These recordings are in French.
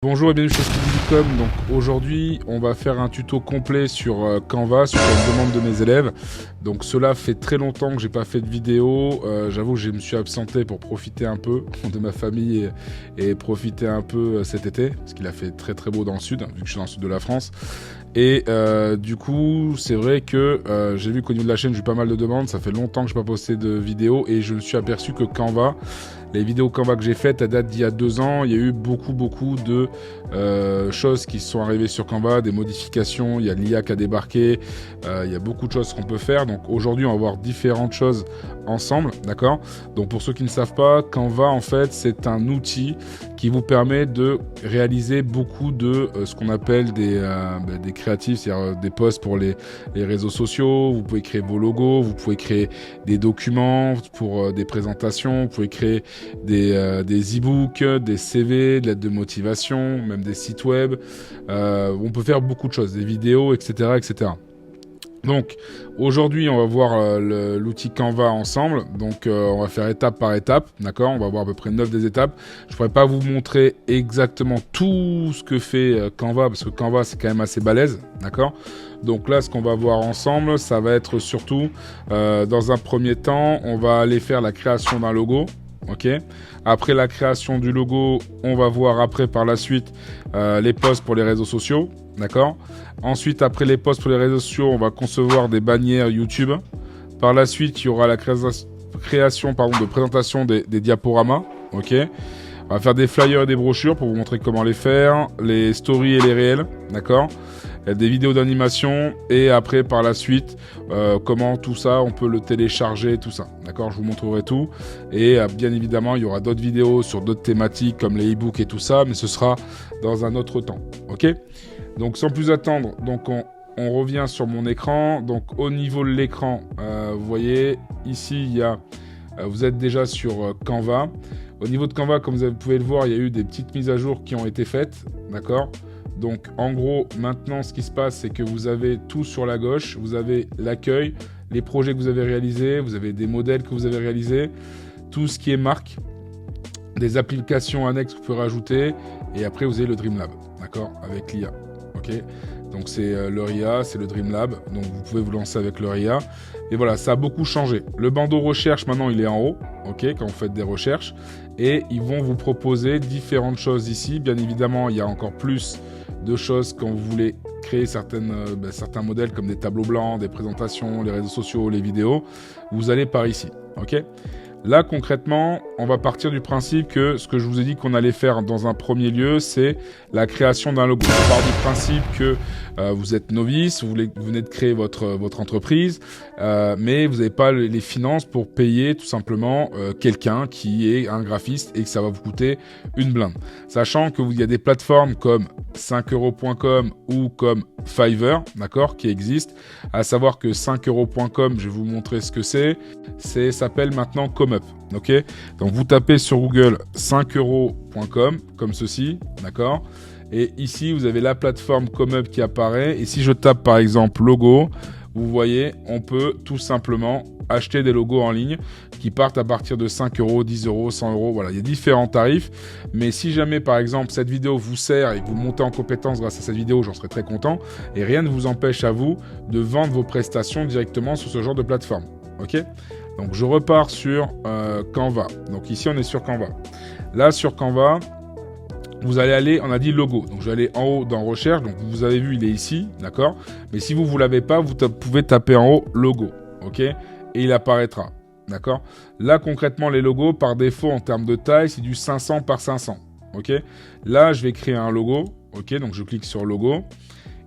Bonjour et bienvenue chez Skibidi.com. Donc aujourd'hui on va faire un tuto complet sur Canva sur une demande de mes élèves. Donc cela fait très longtemps que j'ai pas fait de vidéo. J'avoue que je me suis absenté pour profiter un peu de ma famille et profiter un peu cet été parce qu'il a fait très très beau dans le sud vu que je suis dans le sud de la France. Et du coup c'est vrai que j'ai vu qu'au niveau de la chaîne j'ai eu pas mal de demandes. Ça fait longtemps que je n'ai pas posté de vidéo et je me suis aperçu que Canva, les vidéos Canva que j'ai faites, à date d'il y a 2 ans, il y a eu beaucoup de choses qui sont arrivées sur Canva, des modifications, il y a l'IA qui a débarqué, il y a beaucoup de choses qu'on peut faire. Donc aujourd'hui, on va voir différentes choses ensemble, d'accord? Donc pour ceux qui ne savent pas, Canva, en fait, c'est un outil qui vous permet de réaliser beaucoup de ce qu'on appelle des créatifs, c'est-à-dire des posts pour les réseaux sociaux. Vous pouvez créer vos logos, vous pouvez créer des documents pour des présentations, vous pouvez créer des e-books, des CV, de l'aide de motivation, même des sites web. On peut faire beaucoup de choses, des vidéos, etc., etc. Donc aujourd'hui on va voir l'outil Canva ensemble. Donc on va faire étape par étape, d'accord? On va voir à peu près 9 des étapes. Je pourrais pas vous montrer exactement tout ce que fait Canva parce que Canva c'est quand même assez balèze, d'accord? Donc là ce qu'on va voir ensemble, ça va être surtout dans un premier temps, on va aller faire la création d'un logo. Ok. Après la création du logo, on va voir après par la suite les posts pour les réseaux sociaux, d'accord. Ensuite, après les posts pour les réseaux sociaux, on va concevoir des bannières YouTube. Par la suite, il y aura la création de présentation des diaporamas, ok. On va faire des flyers et des brochures pour vous montrer comment les faire, les stories et les réels, d'accord. Des vidéos d'animation et après par la suite comment tout ça on peut le télécharger, tout ça, d'accord. Je vous montrerai tout et bien évidemment il y aura d'autres vidéos sur d'autres thématiques comme les e-books et tout ça, mais ce sera dans un autre temps, ok. Donc sans plus attendre, donc on revient sur mon écran. Donc au niveau de l'écran, vous voyez ici il y a vous êtes déjà sur Canva. Au niveau de Canva, comme vous pouvez le voir, il y a eu des petites mises à jour qui ont été faites, d'accord. Donc en gros, maintenant ce qui se passe, c'est que vous avez tout sur la gauche, vous avez l'accueil, les projets que vous avez réalisés, vous avez des modèles que vous avez réalisés, tout ce qui est marque, des applications annexes que vous pouvez rajouter, et après vous avez le Dreamlab, d'accord, avec l'IA, ok. Donc c'est leur IA, c'est le Dreamlab, donc vous pouvez vous lancer avec leur IA. Et voilà, ça a beaucoup changé. Le bandeau recherche maintenant il est en haut, ok, quand vous faites des recherches, et ils vont vous proposer différentes choses ici. Bien évidemment, il y a encore plus de choses quand vous voulez créer certains modèles comme des tableaux blancs, des présentations, les réseaux sociaux, les vidéos. Vous allez par ici, ok. Là, concrètement, on va partir du principe que ce que je vous ai dit qu'on allait faire dans un premier lieu, c'est la création d'un logo. On part du principe que vous êtes novice, vous venez de créer votre entreprise, mais vous n'avez pas les finances pour payer tout simplement quelqu'un qui est un graphiste et que ça va vous coûter une blinde. Sachant qu'il y a des plateformes comme 5euros.com ou comme Fiverr, d'accord, qui existent. À savoir que 5euros.com, je vais vous montrer ce que c'est. Ça s'appelle maintenant ComeUp, ok. Donc vous tapez sur Google 5euros.com comme ceci, d'accord. Et ici vous avez la plateforme ComeUp qui apparaît. Et si je tape par exemple logo, vous voyez, on peut tout simplement acheter des logos en ligne qui partent à partir de 5 euros, 10 euros, 100 euros. Voilà, il y a différents tarifs. Mais si jamais, par exemple, cette vidéo vous sert et que vous montez en compétence grâce à cette vidéo, j'en serais très content. Et rien ne vous empêche à vous de vendre vos prestations directement sur ce genre de plateforme. Ok ? Donc, je repars sur Canva. Donc, ici, on est sur Canva. Là, sur Canva, vous allez aller, on a dit logo, donc je vais aller en haut dans recherche, donc vous avez vu il est ici, d'accord. Mais si vous ne l'avez pas, vous pouvez taper en haut logo, ok, et il apparaîtra, d'accord. Là concrètement les logos par défaut en termes de taille c'est du 500 par 500, ok. Là je vais créer un logo, ok, donc je clique sur logo,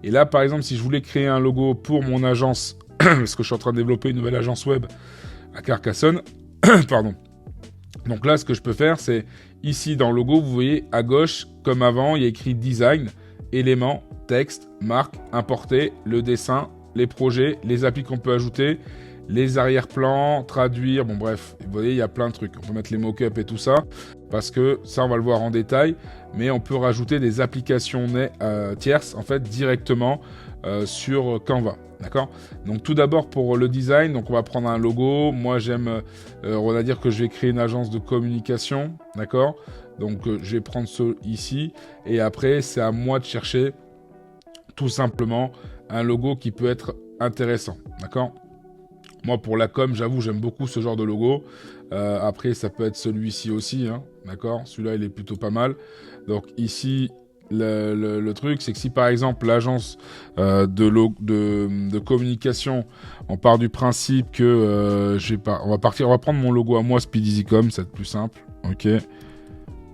et là par exemple si je voulais créer un logo pour mon agence, parce que je suis en train de développer une nouvelle agence web à Carcassonne, pardon. Donc là, ce que je peux faire, c'est ici dans le logo, vous voyez à gauche, comme avant, il y a écrit design, éléments, texte, marque, importer, le dessin, les projets, les applis qu'on peut ajouter, les arrière-plans, traduire, bon bref, vous voyez, il y a plein de trucs. On peut mettre les mock-ups et tout ça, parce que ça, on va le voir en détail, mais on peut rajouter des applications tierces, en fait, directement sur Canva. D'accord. Donc tout d'abord pour le design, donc on va prendre un logo. Moi j'aime, on va dire que je vais créer une agence de communication, d'accord. Donc je vais prendre ce ici, et après c'est à moi de chercher tout simplement un logo qui peut être intéressant, d'accord? Moi pour la com, j'avoue, j'aime beaucoup ce genre de logo. Après ça peut être celui-ci aussi, hein, d'accord? Celui-là il est plutôt pas mal. Donc ici, le truc, c'est que si par exemple l'agence de communication, on part du principe que on va prendre mon logo à moi, Speed Easycom, ça va être plus simple, ok?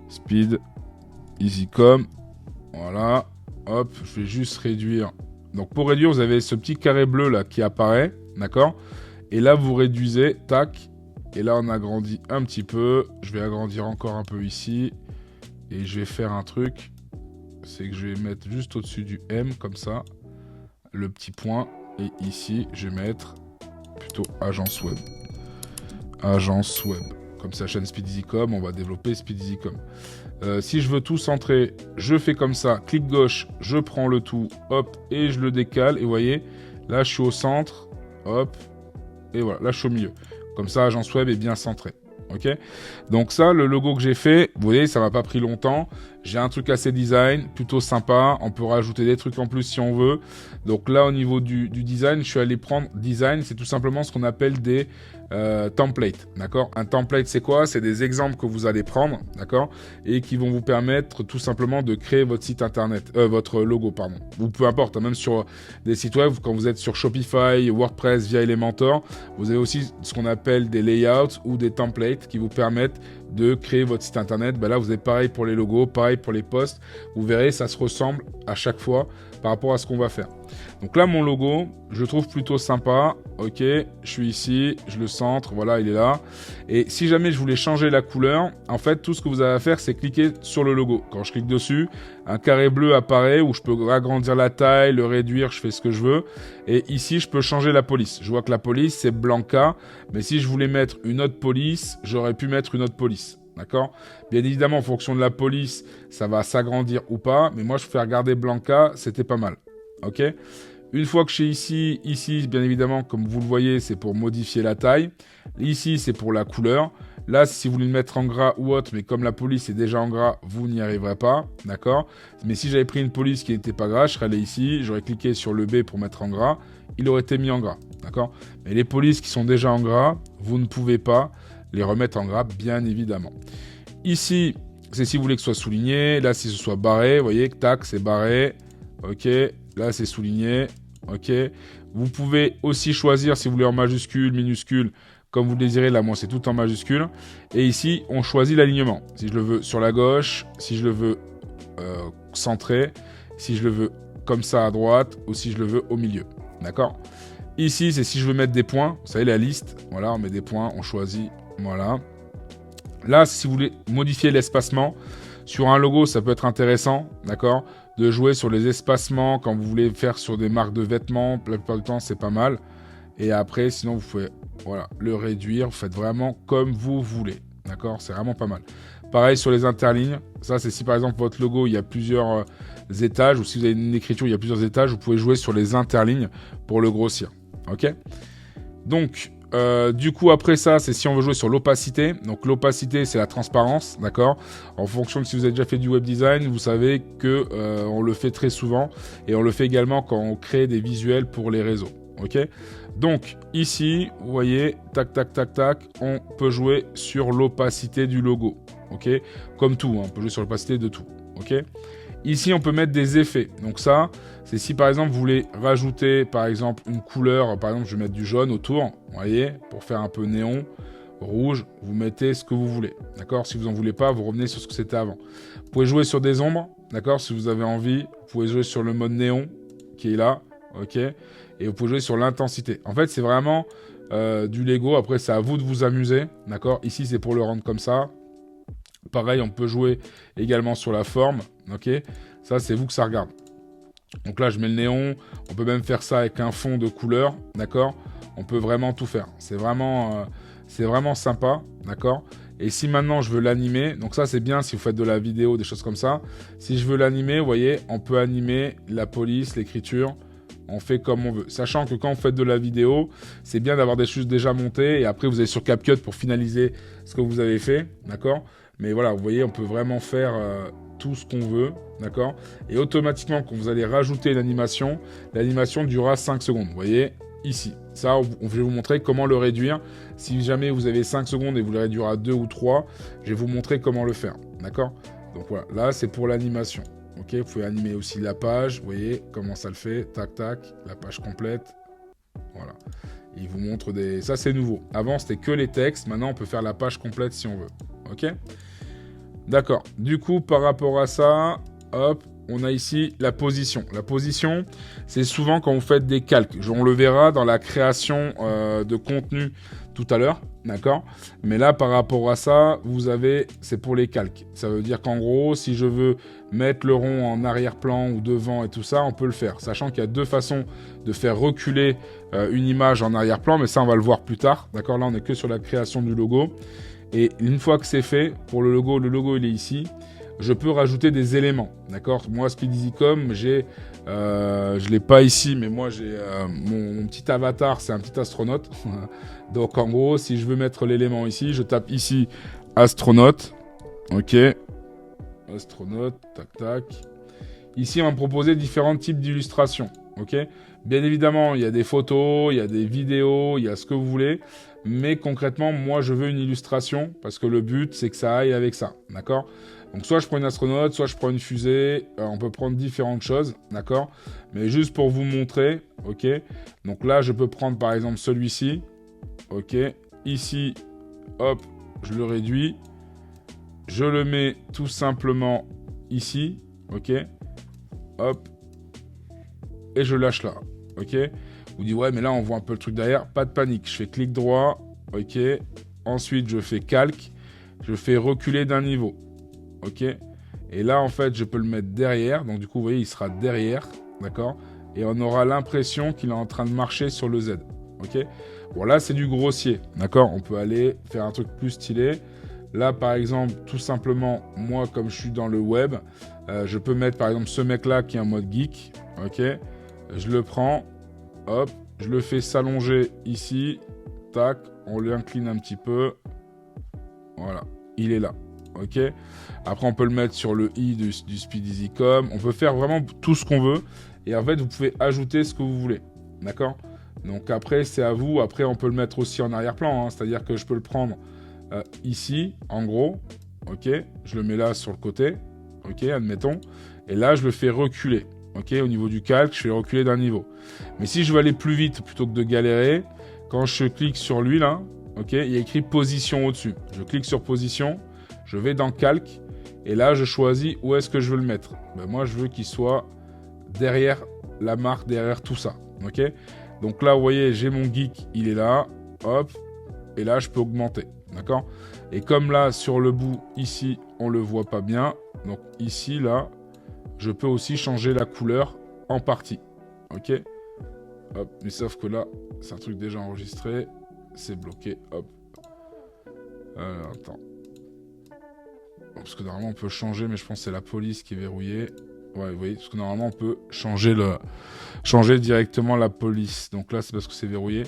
Speed Easycom, voilà, hop, je vais juste réduire. Donc pour réduire, vous avez ce petit carré bleu là qui apparaît, d'accord? Et là vous réduisez, tac, et là on agrandit un petit peu. Je vais agrandir encore un peu ici, et je vais faire un truc. C'est que je vais mettre juste au-dessus du M, comme ça, le petit point. Et ici, je vais mettre plutôt agence web. Agence web. Comme ça, chaîne Speed Easycom, on va développer Speed Easycom. Si je veux tout centrer, je fais comme ça. Clic gauche, je prends le tout, hop, et je le décale. Et vous voyez, là, je suis au centre, hop, et voilà, là, je suis au milieu. Comme ça, agence web est bien centrée. Ok, donc ça, le logo que j'ai fait, vous voyez, ça m'a pas pris longtemps. J'ai un truc assez design, plutôt sympa. On peut rajouter des trucs en plus si on veut. Donc là, au niveau du design, je suis allé prendre design. C'est tout simplement ce qu'on appelle des templates, d'accord? Un template, c'est quoi? C'est des exemples que vous allez prendre, d'accord? Et qui vont vous permettre tout simplement de créer votre site internet, votre logo, pardon. Ou peu importe, hein, même sur des sites web, quand vous êtes sur Shopify, WordPress via Elementor, vous avez aussi ce qu'on appelle des layouts ou des templates qui vous permettent de créer votre site internet. Ben là, vous avez pareil pour les logos, pareil pour les posts. Vous verrez, ça se ressemble à chaque fois par rapport à ce qu'on va faire. Donc là, mon logo, je le trouve plutôt sympa. Ok, je suis ici, je le centre, voilà, il est là. Et si jamais je voulais changer la couleur, en fait, tout ce que vous avez à faire, c'est cliquer sur le logo. Quand je clique dessus, un carré bleu apparaît où je peux agrandir la taille, le réduire, je fais ce que je veux. Et ici, je peux changer la police. Je vois que la police, c'est Blanca. Mais si je voulais mettre une autre police, j'aurais pu mettre une autre police. D'accord? Bien évidemment, en fonction de la police, ça va s'agrandir ou pas. Mais moi, je préfère garder Blanca, c'était pas mal. Ok? Une fois que je suis ici, bien évidemment, comme vous le voyez, c'est pour modifier la taille. Ici, c'est pour la couleur. Là, si vous voulez le mettre en gras ou autre, mais comme la police est déjà en gras, vous n'y arriverez pas, d'accord? Mais si j'avais pris une police qui n'était pas gras, je serais allé ici, j'aurais cliqué sur le B pour mettre en gras, il aurait été mis en gras, d'accord? Mais les polices qui sont déjà en gras, vous ne pouvez pas les remettre en gras, bien évidemment. Ici, c'est si vous voulez que ce soit souligné. Là, si ce soit barré, vous voyez, tac, c'est barré. Ok, là, c'est souligné. Ok, vous pouvez aussi choisir si vous voulez en majuscule, minuscule, comme vous le désirez. Là, moi, c'est tout en majuscule. Et ici, on choisit l'alignement. Si je le veux sur la gauche, si je le veux centré, si je le veux comme ça à droite, ou si je le veux au milieu. D'accord? Ici, c'est si je veux mettre des points. Vous savez, la liste. Voilà, on met des points, on choisit. Voilà. Là, si vous voulez modifier l'espacement, sur un logo, ça peut être intéressant, d'accord, de jouer sur les espacements quand vous voulez faire sur des marques de vêtements. La plupart du temps, c'est pas mal. Et après, sinon, vous pouvez le réduire. Vous faites vraiment comme vous voulez, d'accord? C'est vraiment pas mal. Pareil sur les interlignes. Ça, c'est si par exemple votre logo, il y a plusieurs étages, ou si vous avez une écriture, il y a plusieurs étages, vous pouvez jouer sur les interlignes pour le grossir, ok? Donc, du coup, après ça, c'est si on veut jouer sur l'opacité. Donc, l'opacité, c'est la transparence, d'accord? En fonction de si vous avez déjà fait du web design, vous savez que on le fait très souvent. Et on le fait également quand on crée des visuels pour les réseaux, ok? Donc, ici, vous voyez, tac, tac, tac, tac, on peut jouer sur l'opacité du logo, ok? Comme tout, hein, on peut jouer sur l'opacité de tout, ok? Ici, on peut mettre des effets. Donc ça, c'est si par exemple, vous voulez rajouter par exemple une couleur. Par exemple, je vais mettre du jaune autour, vous voyez, pour faire un peu néon, rouge. Vous mettez ce que vous voulez, d'accord? Si vous n'en voulez pas, vous revenez sur ce que c'était avant. Vous pouvez jouer sur des ombres, d'accord? Si vous avez envie, vous pouvez jouer sur le mode néon qui est là, ok? Et vous pouvez jouer sur l'intensité. En fait, c'est vraiment du Lego. Après, c'est à vous de vous amuser, d'accord? Ici, c'est pour le rendre comme ça. Pareil, on peut jouer également sur la forme, ok? Ça, c'est vous que ça regarde. Donc là, je mets le néon. On peut même faire ça avec un fond de couleur, d'accord? On peut vraiment tout faire. C'est vraiment sympa, d'accord? Et si maintenant je veux l'animer, donc ça c'est bien si vous faites de la vidéo, des choses comme ça. Si je veux l'animer, vous voyez, on peut animer la police, l'écriture. On fait comme on veut. Sachant que quand vous faites de la vidéo, c'est bien d'avoir des choses déjà montées. Et après, vous allez sur CapCut pour finaliser ce que vous avez fait, d'accord? Mais voilà, vous voyez, on peut vraiment faire tout ce qu'on veut, d'accord? Et automatiquement, quand vous allez rajouter l'animation durera 5 secondes. Vous voyez, ici. Ça, je vais vous montrer comment le réduire. Si jamais vous avez 5 secondes et vous le réduire à 2 ou 3, je vais vous montrer comment le faire, d'accord? Donc voilà, là, c'est pour l'animation. Ok, vous pouvez animer aussi la page, vous voyez comment ça le fait, tac, tac, la page complète. Voilà. Il vous montre des... Ça, c'est nouveau. Avant, c'était que les textes. Maintenant, on peut faire la page complète si on veut. Ok? D'accord. Du coup, par rapport à ça, hop, on a ici la position. La position, c'est souvent quand vous faites des calques. On le verra dans la création de contenu tout à l'heure. D'accord? Mais là, par rapport à ça, vous avez... C'est pour les calques. Ça veut dire qu'en gros, si je veux mettre le rond en arrière-plan ou devant et tout ça, on peut le faire. Sachant qu'il y a deux façons de faire reculer une image en arrière-plan, mais ça, on va le voir plus tard. D'accord? Là, on n'est que sur la création du logo. Et une fois que c'est fait, pour le logo, il est ici. Je peux rajouter des éléments. D'accord? Moi, SpeeDeasyCom, j'ai... je l'ai pas ici, mais moi, j'ai mon petit avatar, c'est un petit astronaute. Donc, en gros, si je veux mettre l'élément ici, je tape ici astronaute. Ok. Astronaute, tac, tac. Ici, on va me proposer différents types d'illustrations. Ok. Bien évidemment, il y a des photos, il y a des vidéos, il y a ce que vous voulez. Mais concrètement, moi, je veux une illustration parce que le but, c'est que ça aille avec ça. D'accord? Donc, soit je prends une astronaute, soit je prends une fusée. On peut prendre différentes choses. D'accord? Mais juste pour vous montrer. Ok. Donc là, je peux prendre par exemple celui-ci. Ok. Ici, hop, je le réduis. Je le mets tout simplement ici. Ok. Hop. Et je lâche là. Ok. Vous dites, ouais, mais là, on voit un peu le truc derrière. Pas de panique. Je fais clic droit. Ok. Ensuite, je fais calque. Je fais reculer d'un niveau. Ok. Et là, en fait, je peux le mettre derrière. Donc, du coup, vous voyez, il sera derrière. D'accord. Et on aura l'impression qu'il est en train de marcher sur le Z. Ok. Bon, là, c'est du grossier. D'accord. On peut aller faire un truc plus stylé. Là, par exemple, tout simplement, moi, comme je suis dans le web, je peux mettre, par exemple, ce mec-là qui est en mode geek. Ok. Je le prends. Hop, je le fais s'allonger ici. Tac, on l'incline un petit peu. Voilà, il est là. Ok. Après, on peut le mettre sur le i du SpeeDeasyCom. On peut faire vraiment tout ce qu'on veut. Et en fait, vous pouvez ajouter ce que vous voulez. D'accord? Donc après, c'est à vous. Après, on peut le mettre aussi en arrière-plan. Hein. C'est-à-dire que je peux le prendre ici, en gros. Ok. Je le mets là sur le côté. Ok, admettons. Et là, je le fais reculer. Ok, au niveau du calque, je fais reculer d'un niveau. Mais si je veux aller plus vite plutôt que de galérer, quand je clique sur lui là, ok, il y a écrit position au-dessus. Je clique sur position, je vais dans calque, et là je choisis où est-ce que je veux le mettre. Ben, moi je veux qu'il soit derrière la marque, derrière tout ça. Ok. Donc là, vous voyez, j'ai mon geek, il est là, hop, et là je peux augmenter. D'accord. Et comme là sur le bout ici, on le voit pas bien, donc ici là. Je peux aussi changer la couleur en partie. Ok. Hop. Mais sauf que là, c'est un truc déjà enregistré. C'est bloqué. Hop. Attends. Parce que normalement, on peut changer, mais je pense que c'est la police qui est verrouillée. Ouais, vous voyez. Parce que normalement, on peut changer directement la police. Donc là, c'est parce que c'est verrouillé.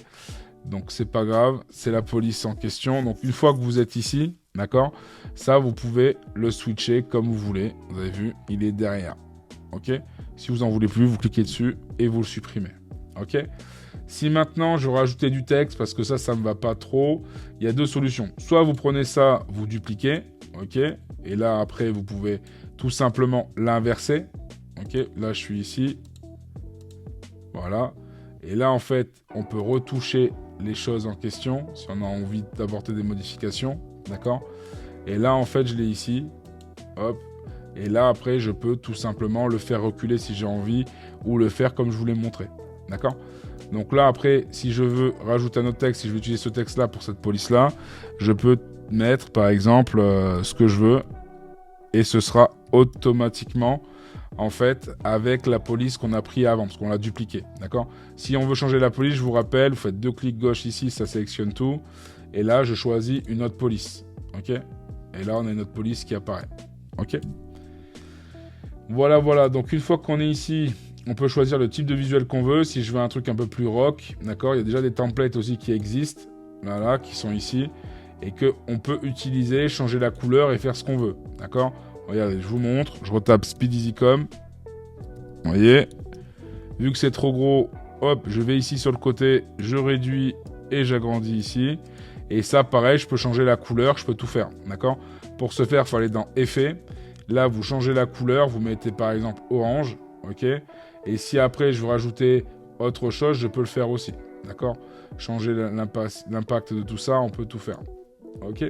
Donc, c'est pas grave. C'est la police en question. Donc, une fois que vous êtes ici, d'accord, ça, vous pouvez le switcher comme vous voulez. Vous avez vu, il est derrière. Ok. Si vous en voulez plus, vous cliquez dessus et vous le supprimez. Ok. Si maintenant, je veux rajouter du texte, parce que ça me va pas trop, il y a deux solutions. Soit vous prenez ça, vous dupliquez. Ok. Et là, après, vous pouvez tout simplement l'inverser. Ok. Là, je suis ici. Voilà. Et là, en fait, on peut retoucher les choses en question, si on a envie d'apporter des modifications, d'accord? Et là, en fait, je l'ai ici, hop, et là, après, je peux tout simplement le faire reculer si j'ai envie, ou le faire comme je vous l'ai montré, d'accord? Donc là, après, si je veux rajouter un autre texte, si je veux utiliser ce texte-là pour cette police-là, je peux mettre, par exemple, ce que je veux, et ce sera automatiquement en fait, avec la police qu'on a pris avant, parce qu'on l'a dupliqué, d'accord? Si on veut changer la police, je vous rappelle, vous faites deux clics gauche ici, ça sélectionne tout, et là, je choisis une autre police, ok? Et là, on a une autre police qui apparaît, ok? Voilà, donc une fois qu'on est ici, on peut choisir le type de visuel qu'on veut, si je veux un truc un peu plus rock, d'accord? Il y a déjà des templates aussi qui existent, voilà, qui sont ici, et qu'on peut utiliser, changer la couleur et faire ce qu'on veut. D'accord? Regardez, je vous montre. Je retape Speed Easycom. Vous voyez? Vu que c'est trop gros, hop, je vais ici sur le côté, je réduis et j'agrandis ici. Et ça, pareil, je peux changer la couleur, je peux tout faire. D'accord? Pour ce faire, il faut aller dans Effets. Là, vous changez la couleur, vous mettez par exemple orange. Ok? Et si après, je veux rajouter autre chose, je peux le faire aussi. D'accord? Changer l'impact de tout ça, on peut tout faire. Ok?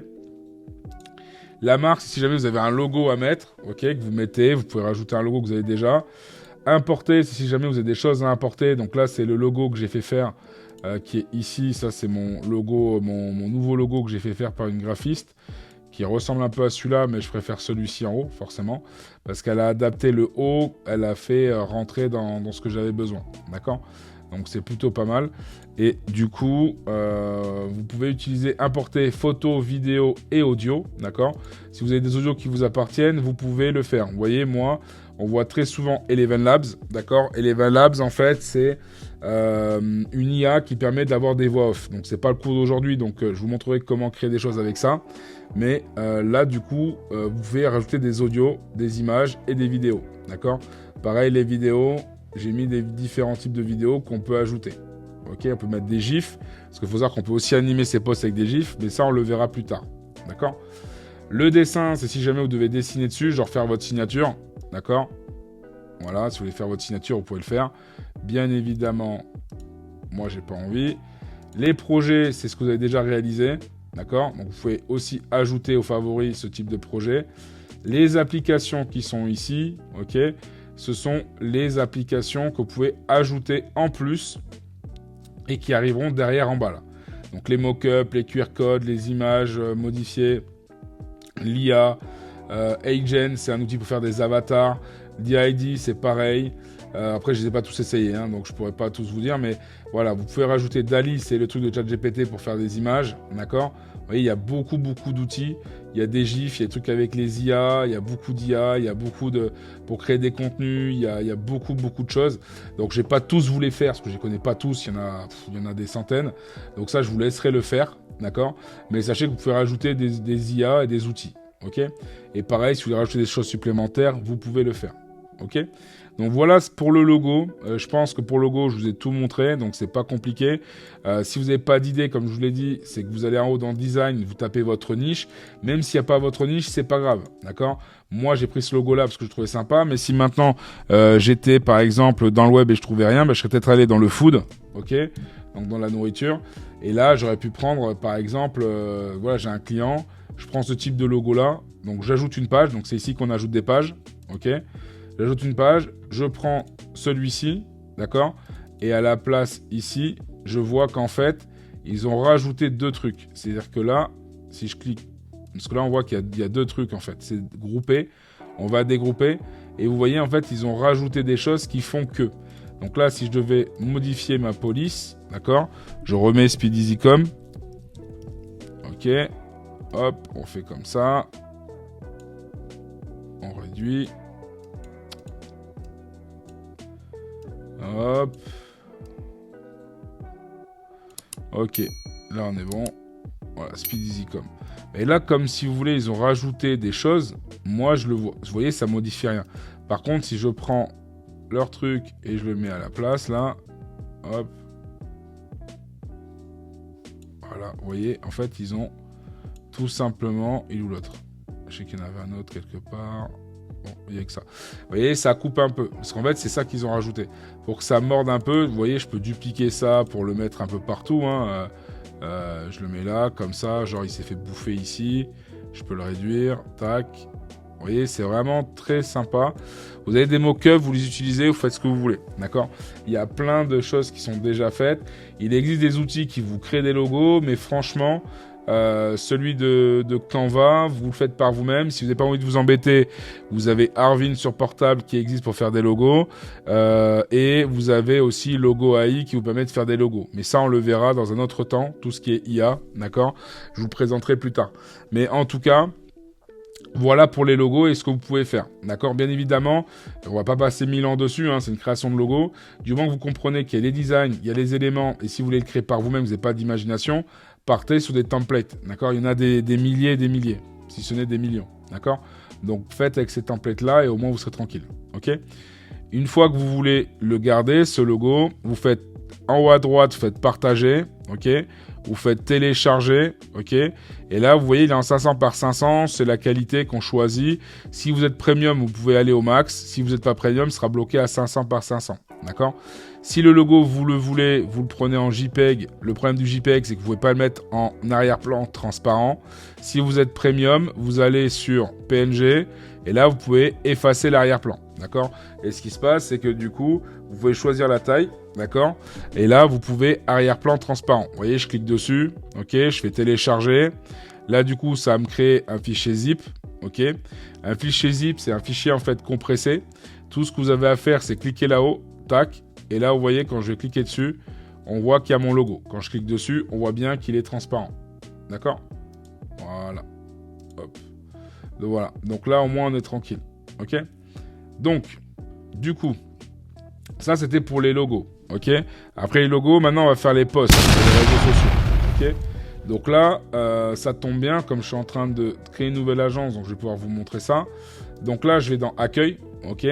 La marque, si jamais vous avez un logo à mettre, ok, que vous mettez, vous pouvez rajouter un logo que vous avez déjà. Importer, si jamais vous avez des choses à importer. Donc là, c'est le logo que j'ai fait faire, qui est ici. Ça, c'est mon logo, mon nouveau logo que j'ai fait faire par une graphiste, qui ressemble un peu à celui-là, mais je préfère celui-ci en haut, forcément, parce qu'elle a adapté le haut, elle a fait rentrer dans ce que j'avais besoin. D'accord? Donc c'est plutôt pas mal. Et du coup, vous pouvez utiliser, importer photos, vidéos et audio. D'accord? Si vous avez des audios qui vous appartiennent, vous pouvez le faire. Vous voyez, moi, on voit très souvent Eleven Labs. D'accord? Eleven Labs, en fait, c'est une IA qui permet d'avoir des voix off. Donc c'est pas le cours d'aujourd'hui, donc je vous montrerai comment créer des choses avec ça. Mais là, du coup, vous pouvez rajouter des audios, des images et des vidéos. D'accord? Pareil, les vidéos, j'ai mis des différents types de vidéos qu'on peut ajouter. Ok, on peut mettre des gifs, parce qu'il faut savoir qu'on peut aussi animer ses posts avec des gifs, mais ça, on le verra plus tard. D'accord? Le dessin, c'est si jamais vous devez dessiner dessus, genre faire votre signature. D'accord? Voilà, si vous voulez faire votre signature, vous pouvez le faire. Bien évidemment, moi, j'ai pas envie. Les projets, c'est ce que vous avez déjà réalisé. D'accord? Donc, vous pouvez aussi ajouter aux favoris ce type de projet. Les applications qui sont ici, ok, ce sont les applications que vous pouvez ajouter en plus et qui arriveront derrière en bas là. Donc les mock-ups, les QR codes, les images modifiées, l'IA, Agent, c'est un outil pour faire des avatars, DID, c'est pareil. Après, je ne les ai pas tous essayés, hein, donc je ne pourrais pas tous vous dire, mais voilà, vous pouvez rajouter DALL-E, c'est le truc de ChatGPT pour faire des images, d'accord? Vous voyez, il y a beaucoup d'outils. Il y a des GIFs, il y a des trucs avec les IA, il y a beaucoup d'IA, il y a beaucoup de... pour créer des contenus, il y a beaucoup de choses. Donc, je ne vais pas tous vous les faire, parce que je ne les connais pas tous, il y en a des centaines. Donc ça, je vous laisserai le faire, d'accord? Mais sachez que vous pouvez rajouter des IA et des outils, ok? Et pareil, si vous voulez rajouter des choses supplémentaires, vous pouvez le faire, ok? Donc voilà pour le logo. Je pense que pour le logo, je vous ai tout montré, donc c'est pas compliqué. Si vous n'avez pas d'idée, comme je vous l'ai dit, c'est que vous allez en haut dans Design, vous tapez votre niche. Même s'il n'y a pas votre niche, c'est pas grave, d'accord? Moi, j'ai pris ce logo-là parce que je trouvais sympa, mais si maintenant j'étais par exemple dans le web et je trouvais rien, je serais peut-être allé dans le food, ok? Donc dans la nourriture. Et là, j'aurais pu prendre par exemple, voilà, j'ai un client, je prends ce type de logo-là, donc j'ajoute une page, donc c'est ici qu'on ajoute des pages, ok? J'ajoute une page, je prends celui-ci, d'accord? Et à la place ici, je vois qu'en fait, ils ont rajouté deux trucs. C'est-à-dire que là, si je clique, parce que là, on voit qu'il y a deux trucs en fait. C'est groupé, on va dégrouper. Et vous voyez, en fait, ils ont rajouté des choses qui font que. Donc là, si je devais modifier ma police, d'accord? Je remets Speed Easycom. Ok. Hop, on fait comme ça. On réduit. Hop. Ok, là on est bon. Voilà, Speed Easycom. Et là, comme si vous voulez, ils ont rajouté des choses. Moi, je le vois. Vous voyez, ça modifie rien. Par contre, si je prends leur truc et je le mets à la place, là. Hop. Voilà, vous voyez, en fait, ils ont tout simplement... Il est où l'autre? Je sais qu'il y en avait un autre quelque part. Bon, il n'y a que ça. Vous voyez, ça coupe un peu. Parce qu'en fait, c'est ça qu'ils ont rajouté. Pour que ça morde un peu, vous voyez, je peux dupliquer ça pour le mettre un peu partout. Hein. Je le mets là, comme ça. Genre, il s'est fait bouffer ici. Je peux le réduire. Tac. Vous voyez, c'est vraiment très sympa. Vous avez des mock-ups, vous les utilisez, vous faites ce que vous voulez. D'accord? Il y a plein de choses qui sont déjà faites. Il existe des outils qui vous créent des logos, mais franchement... celui de Canva, vous le faites par vous-même. Si vous n'avez pas envie de vous embêter, vous avez Arvin sur portable qui existe pour faire des logos. Et vous avez aussi Logo AI qui vous permet de faire des logos. Mais ça, on le verra dans un autre temps, tout ce qui est IA, d'accord? Je vous le présenterai plus tard. Mais en tout cas, voilà pour les logos et ce que vous pouvez faire. D'accord? Bien évidemment, on va pas passer 1000 ans dessus, hein, c'est une création de logo. Du moment que vous comprenez qu'il y a les designs, il y a les éléments, et si vous voulez le créer par vous-même, vous n'avez pas d'imagination, partez sur des templates, d'accord? Il y en a des milliers et des milliers, si ce n'est des millions, d'accord? Donc faites avec ces templates-là et au moins vous serez tranquille, ok? Une fois que vous voulez le garder, ce logo, vous faites en haut à droite, vous faites partager, ok? Vous faites télécharger, ok? Et là, vous voyez, il est en 500 par 500, c'est la qualité qu'on choisit. Si vous êtes premium, vous pouvez aller au max. Si vous n'êtes pas premium, il sera bloqué à 500 par 500, d'accord? Si le logo, vous le voulez, vous le prenez en JPEG. Le problème du JPEG, c'est que vous ne pouvez pas le mettre en arrière-plan transparent. Si vous êtes premium, vous allez sur PNG et là, vous pouvez effacer l'arrière-plan, d'accord? Et ce qui se passe, c'est que du coup, vous pouvez choisir la taille, d'accord? Et là, vous pouvez arrière-plan transparent. Vous voyez, je clique dessus, ok? Je fais télécharger. Là, du coup, ça va me créer un fichier zip, ok? Un fichier zip, c'est un fichier en fait compressé. Tout ce que vous avez à faire, c'est cliquer là-haut, tac. Et là, vous voyez, quand je vais cliquer dessus, on voit qu'il y a mon logo. Quand je clique dessus, on voit bien qu'il est transparent. D'accord? Voilà. Hop. Donc, voilà. Donc là, au moins, on est tranquille. OK? Donc, du coup, ça, c'était pour les logos. OK? Après les logos, maintenant, on va faire les posts sur les réseaux sociaux. OK? Donc là, ça tombe bien, comme je suis en train de créer une nouvelle agence, donc je vais pouvoir vous montrer ça. Donc là, je vais dans Accueil. OK?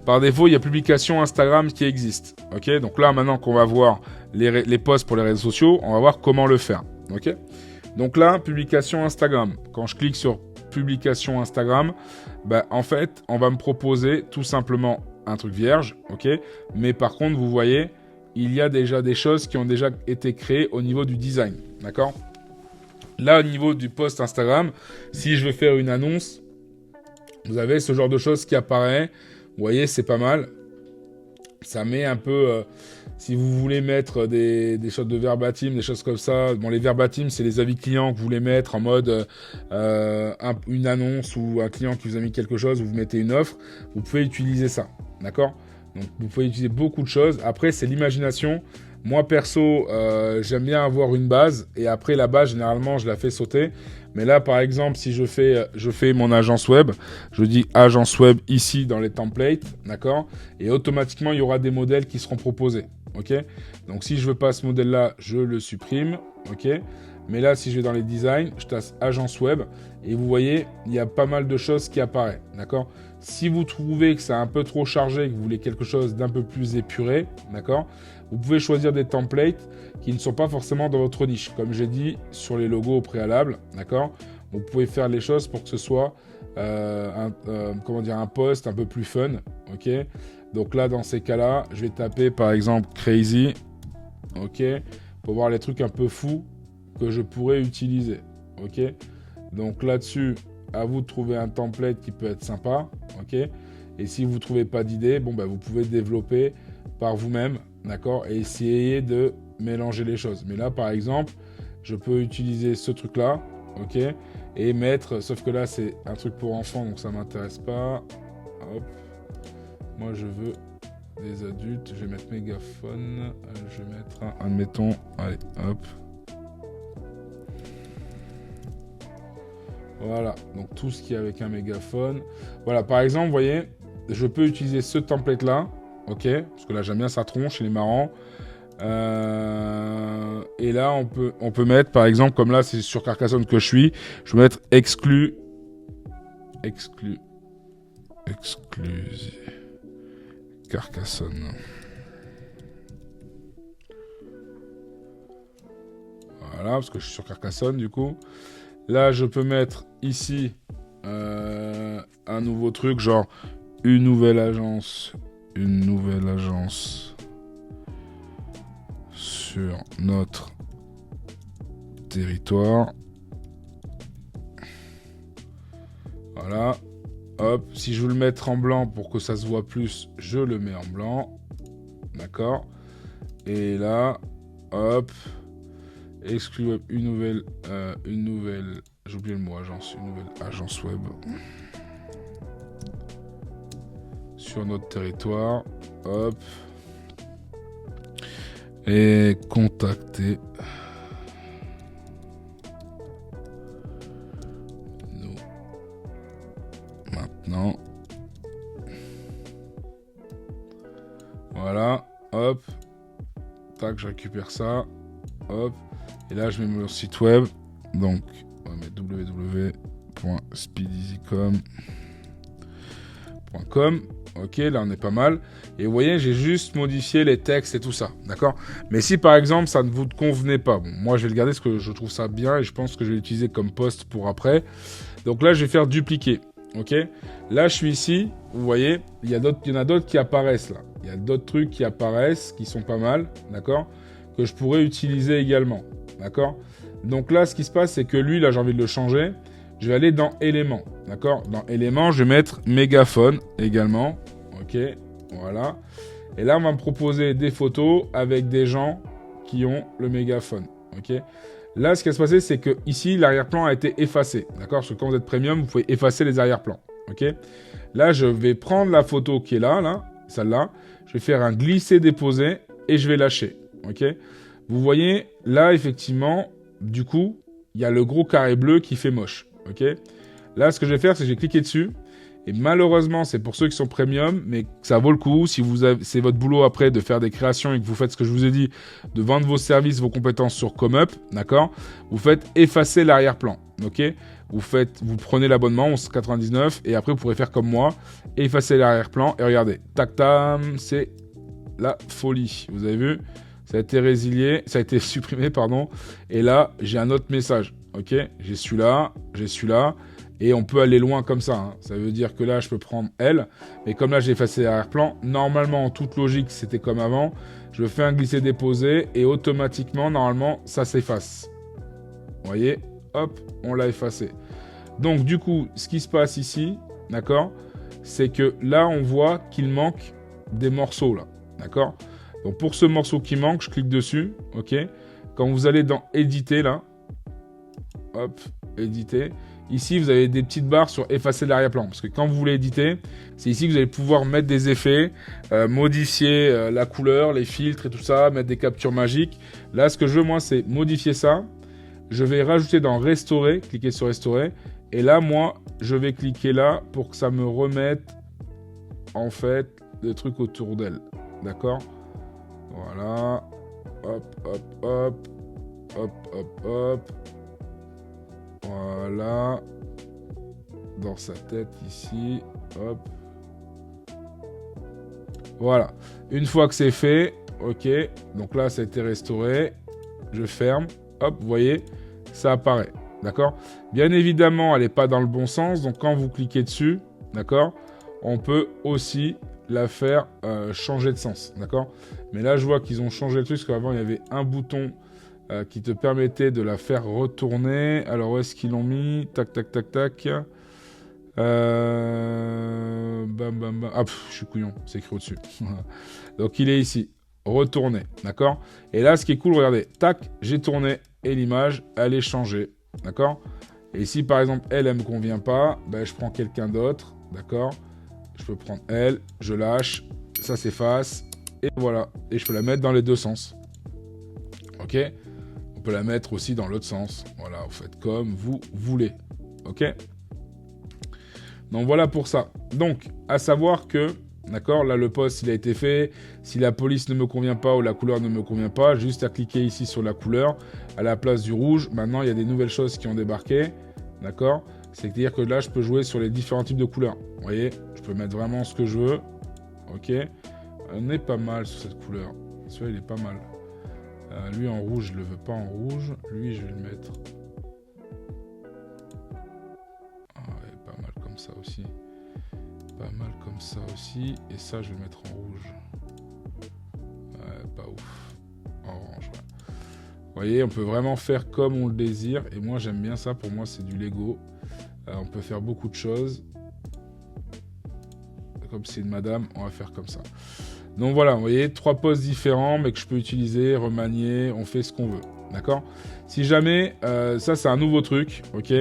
Par défaut, il y a publication Instagram qui existe. OK? Donc là, maintenant qu'on va voir les posts pour les réseaux sociaux, on va voir comment le faire. OK? Donc là, publication Instagram. Quand je clique sur publication Instagram, bah, en fait, on va me proposer tout simplement un truc vierge. OK? Mais par contre, vous voyez, il y a déjà des choses qui ont déjà été créées au niveau du design. D'accord? Là, au niveau du post Instagram, si je veux faire une annonce, vous avez ce genre de choses qui apparaît. Vous voyez, c'est pas mal. Ça met un peu... si vous voulez mettre des choses de verbatim, des choses comme ça. Bon, les verbatim, c'est les avis clients que vous voulez mettre en mode une annonce ou un client qui vous a mis quelque chose, vous mettez une offre. Vous pouvez utiliser ça. D'accord? Donc, vous pouvez utiliser beaucoup de choses. Après, c'est l'imagination. Moi, perso, j'aime bien avoir une base. Et après, la base, généralement, je la fais sauter. Mais là, par exemple, si je fais mon agence web, je dis agence web ici dans les templates, d'accord? Et automatiquement, il y aura des modèles qui seront proposés, ok? Donc, si je veux pas ce modèle-là, je le supprime, ok? Mais là, si je vais dans les designs, je tape agence web et vous voyez, il y a pas mal de choses qui apparaissent, d'accord? Si vous trouvez que c'est un peu trop chargé, que vous voulez quelque chose d'un peu plus épuré, d'accord? Vous pouvez choisir des templates qui ne sont pas forcément dans votre niche. Comme j'ai dit sur les logos au préalable, d'accord? Vous pouvez faire les choses pour que ce soit un post un peu plus fun, ok? Donc là, dans ces cas-là, je vais taper par exemple crazy, ok? Pour voir les trucs un peu fous que je pourrais utiliser, ok? Donc là-dessus, à vous de trouver un template qui peut être sympa, ok? Et si vous ne trouvez pas d'idée, bon, bah, vous pouvez développer par vous-même, d'accord? Et essayer de mélanger les choses. Mais là, par exemple, je peux utiliser ce truc-là, ok? Et mettre, sauf que là, c'est un truc pour enfants, donc ça ne m'intéresse pas. Hop. Moi, je veux des adultes. Je vais mettre mégaphone. Je vais mettre, admettons, allez, hop. Voilà, donc tout ce qui est avec un mégaphone. Voilà, par exemple, vous voyez, je peux utiliser ce template-là, ok? Parce que là, j'aime bien sa tronche, il est marrant. Et là, on peut mettre, par exemple, comme là, c'est sur Carcassonne que je vais mettre exclu, Carcassonne. Voilà, parce que je suis sur Carcassonne, du coup. Là, je peux mettre ici un nouveau truc, genre une nouvelle agence sur notre territoire. Voilà. Hop. Si je veux le mettre en blanc pour que ça se voit plus, je le mets en blanc. D'accord. Et là, hop. Exclu web, une nouvelle, j'ai oublié le mot, une nouvelle agence web sur notre territoire, hop, et contacter nous maintenant, voilà, hop, tac, je récupère ça. hop, et là je mets mon site web, donc on va mettre www.speedeasycom.com. Ok, là on est pas mal. Et vous voyez, j'ai juste modifié les textes et tout ça, d'accord? Mais si par exemple ça ne vous convenait pas, bon, moi je vais le garder parce que je trouve ça bien et je pense que je vais l'utiliser comme post pour après. Donc là je vais faire dupliquer, ok? Là je suis ici, vous voyez, il y en a d'autres qui apparaissent là. Il y a d'autres trucs qui apparaissent, qui sont pas mal, d'accord? Que je pourrais utiliser également, d'accord? Donc là ce qui se passe c'est que lui, là j'ai envie de le changer. Je vais aller dans éléments, d'accord? Dans éléments, je vais mettre mégaphone également, ok? Voilà. Et là, on va me proposer des photos avec des gens qui ont le mégaphone, ok? Là, ce qui va se passer, c'est que ici, l'arrière-plan a été effacé, d'accord? Parce que quand vous êtes premium, vous pouvez effacer les arrière-plans, ok? Là, je vais prendre la photo qui est là, celle-là. Je vais faire un glisser-déposer et je vais lâcher, ok? Vous voyez, là, effectivement, du coup, il y a le gros carré bleu qui fait moche. Ok. Là, ce que je vais faire, c'est que je vais cliquer dessus. Et malheureusement, c'est pour ceux qui sont premium, mais ça vaut le coup. Si c'est votre boulot après de faire des créations et que vous faites ce que je vous ai dit, de vendre vos services, vos compétences sur ComeUp, d'accord? Vous faites effacer l'arrière-plan, ok? Vous prenez l'abonnement, 11,99, et après vous pourrez faire comme moi, effacer l'arrière-plan. Et regardez, tac tam, c'est la folie. Vous avez vu? Ça a été supprimé, pardon. Et là, j'ai un autre message. Ok, j'ai celui-là, et on peut aller loin comme ça. Hein. Ça veut dire que là, je peux prendre elle, mais comme là, j'ai effacé l'arrière-plan, normalement, en toute logique, c'était comme avant. Je fais un glisser-déposer, et automatiquement, normalement, ça s'efface. Vous voyez, hop, on l'a effacé. Donc, du coup, ce qui se passe ici, d'accord, c'est que là, on voit qu'il manque des morceaux, là, d'accord? Donc, pour ce morceau qui manque, je clique dessus, ok? Quand vous allez dans éditer, là, hop, éditer. Ici, vous avez des petites barres sur effacer l'arrière-plan. Parce que quand vous voulez éditer, c'est ici que vous allez pouvoir mettre des effets, modifier la couleur, les filtres et tout ça, mettre des captures magiques. Là, ce que je veux, moi, c'est modifier ça. Je vais rajouter dans restaurer, cliquer sur restaurer. Et là, moi, je vais cliquer là pour que ça me remette, en fait, des trucs autour d'elle. D'accord? Voilà. Hop, hop, hop. Hop, hop, hop. Voilà. Dans sa tête ici. Hop. Voilà. Une fois que c'est fait, ok. Donc là, ça a été restauré. Je ferme. Hop, vous voyez, ça apparaît. D'accord? Bien évidemment, elle n'est pas dans le bon sens. Donc quand vous cliquez dessus, d'accord, on peut aussi la faire changer de sens. D'accord? Mais là, je vois qu'ils ont changé le truc. Parce qu'avant, il y avait un bouton qui te permettait de la faire retourner. Alors, où est-ce qu'ils l'ont mis? Tac, tac, tac, tac. Bam, bam, bam. Ah, je suis couillon, c'est écrit au-dessus. Donc, il est ici. Retourner, d'accord? Et là, ce qui est cool, regardez. Tac, j'ai tourné et l'image, elle est changée, d'accord? Et si, par exemple, elle me convient pas, ben, je prends quelqu'un d'autre, d'accord? Je peux prendre elle, je lâche, ça s'efface, et voilà. Et je peux la mettre dans les deux sens. Ok? On peut la mettre aussi dans l'autre sens. Voilà, vous faites comme vous voulez. Ok? Donc voilà pour ça. Donc, à savoir que, d'accord, là le post il a été fait. Si la police ne me convient pas ou la couleur ne me convient pas, juste à cliquer ici sur la couleur à la place du rouge. Maintenant, il y a des nouvelles choses qui ont débarqué. D'accord? C'est-à-dire que là, je peux jouer sur les différents types de couleurs. Vous voyez? Je peux mettre vraiment ce que je veux. Ok? On est pas mal sur cette couleur. Celui-là, il est pas mal. Lui en rouge, je le veux pas en rouge. Lui, je vais le mettre. Ah ouais, pas mal comme ça aussi. Pas mal comme ça aussi. Et ça, je vais le mettre en rouge. Ouais, pas ouf. Orange, ouais. Vous voyez, on peut vraiment faire comme on le désire. Et moi, j'aime bien ça. Pour moi, c'est du Lego. On peut faire beaucoup de choses. Comme c'est une madame, on va faire comme ça. Donc voilà, vous voyez, 3 posts différents, mais que je peux utiliser, remanier, on fait ce qu'on veut, d'accord? Si jamais, ça c'est un nouveau truc, ok?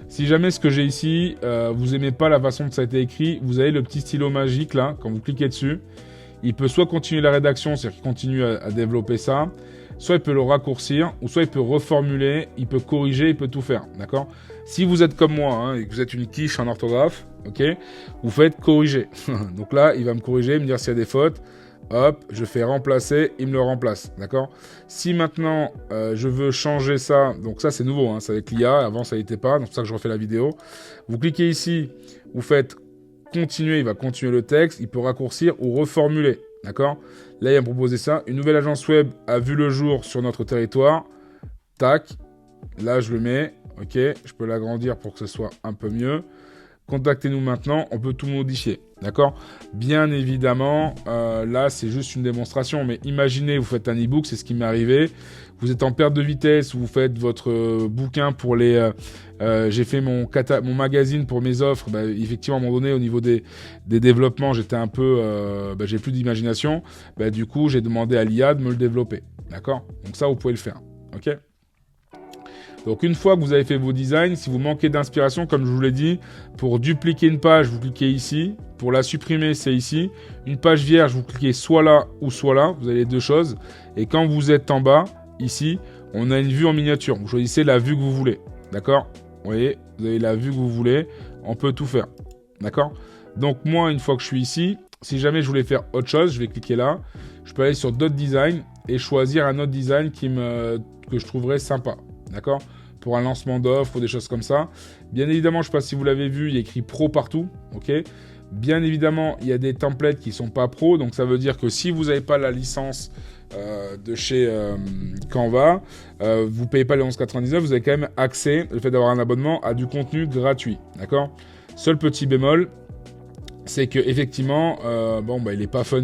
Si jamais ce que j'ai ici, vous aimez pas la façon dont ça a été écrit, vous avez le petit stylo magique là, quand vous cliquez dessus, il peut soit continuer la rédaction, c'est-à-dire qu'il continue à développer ça, soit il peut le raccourcir, ou soit il peut reformuler, il peut corriger, il peut tout faire, d'accord? Si vous êtes comme moi, hein, et que vous êtes une quiche en orthographe, ok, vous faites corriger. Donc là, il va me corriger, me dire s'il y a des fautes. hop, je fais remplacer, il me le remplace, d'accord? Si maintenant, je veux changer ça, donc ça c'est nouveau, hein, c'est avec l'IA, avant ça n'était pas, donc c'est pour ça que je refais la vidéo. Vous cliquez ici, vous faites continuer, il va continuer le texte, il peut raccourcir ou reformuler, d'accord? Là, il va me proposer ça. Une nouvelle agence web a vu le jour sur notre territoire. Tac. Là, je le mets. Ok. Je peux l'agrandir pour que ce soit un peu mieux. Contactez-nous maintenant. On peut tout modifier. D'accord? Bien évidemment, là, c'est juste une démonstration. Mais imaginez, vous faites un e-book. C'est ce qui m'est arrivé. Vous êtes en perte de vitesse. Vous faites votre bouquin pour les... j'ai fait mon magazine pour mes offres. Bah, effectivement, à un moment donné, au niveau des développements, j'étais un peu... j'ai plus d'imagination. Bah, du coup, j'ai demandé à l'IA de me le développer. D'accord? Donc ça, vous pouvez le faire. OK? Donc une fois que vous avez fait vos designs, si vous manquez d'inspiration, comme je vous l'ai dit, pour dupliquer une page, vous cliquez ici. Pour la supprimer, c'est ici. Une page vierge, vous cliquez soit là ou soit là. Vous avez les deux choses. Et quand vous êtes en bas, ici, on a une vue en miniature. Vous choisissez la vue que vous voulez. D'accord? Vous voyez, vous avez la vue que vous voulez. On peut tout faire. D'accord? Donc moi, une fois que je suis ici, si jamais je voulais faire autre chose, je vais cliquer là. Je peux aller sur d'autres designs et choisir un autre design que je trouverais sympa. D'accord? Pour un lancement d'offres ou des choses comme ça. Bien évidemment, je ne sais pas si vous l'avez vu, il y a écrit pro partout. Ok? Bien évidemment, il y a des templates qui ne sont pas pro. Donc ça veut dire que si vous n'avez pas la licence de chez Canva, vous ne payez pas les 11,99, vous avez quand même accès, le fait d'avoir un abonnement, à du contenu gratuit. D'accord? Seul petit bémol, c'est que effectivement, il n'est pas fun.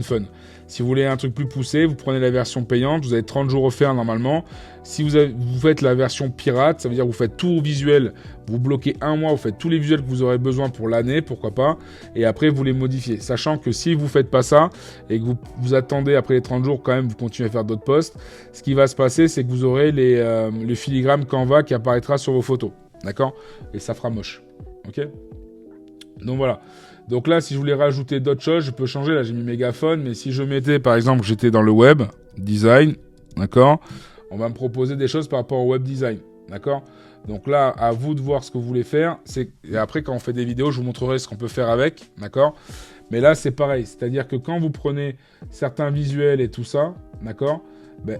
Si vous voulez un truc plus poussé, vous prenez la version payante, vous avez 30 jours offerts normalement. Si vous faites la version pirate, ça veut dire que vous faites tout visuel, vous bloquez un mois, vous faites tous les visuels que vous aurez besoin pour l'année, pourquoi pas, et après vous les modifiez. Sachant que si vous ne faites pas ça, et que vous attendez après les 30 jours quand même, vous continuez à faire d'autres posts, ce qui va se passer, c'est que vous aurez le filigrane Canva qui apparaîtra sur vos photos. D'accord? Et ça fera moche. Ok? Donc voilà. Donc là, si je voulais rajouter d'autres choses, je peux changer. Là, j'ai mis mégaphone, mais si je mettais, par exemple, j'étais dans le web design, d'accord, on va me proposer des choses par rapport au web design, d'accord. Donc là, à vous de voir ce que vous voulez faire. Et après, quand on fait des vidéos, je vous montrerai ce qu'on peut faire avec, d'accord. Mais là, c'est pareil. C'est-à-dire que quand vous prenez certains visuels et tout ça, d'accord,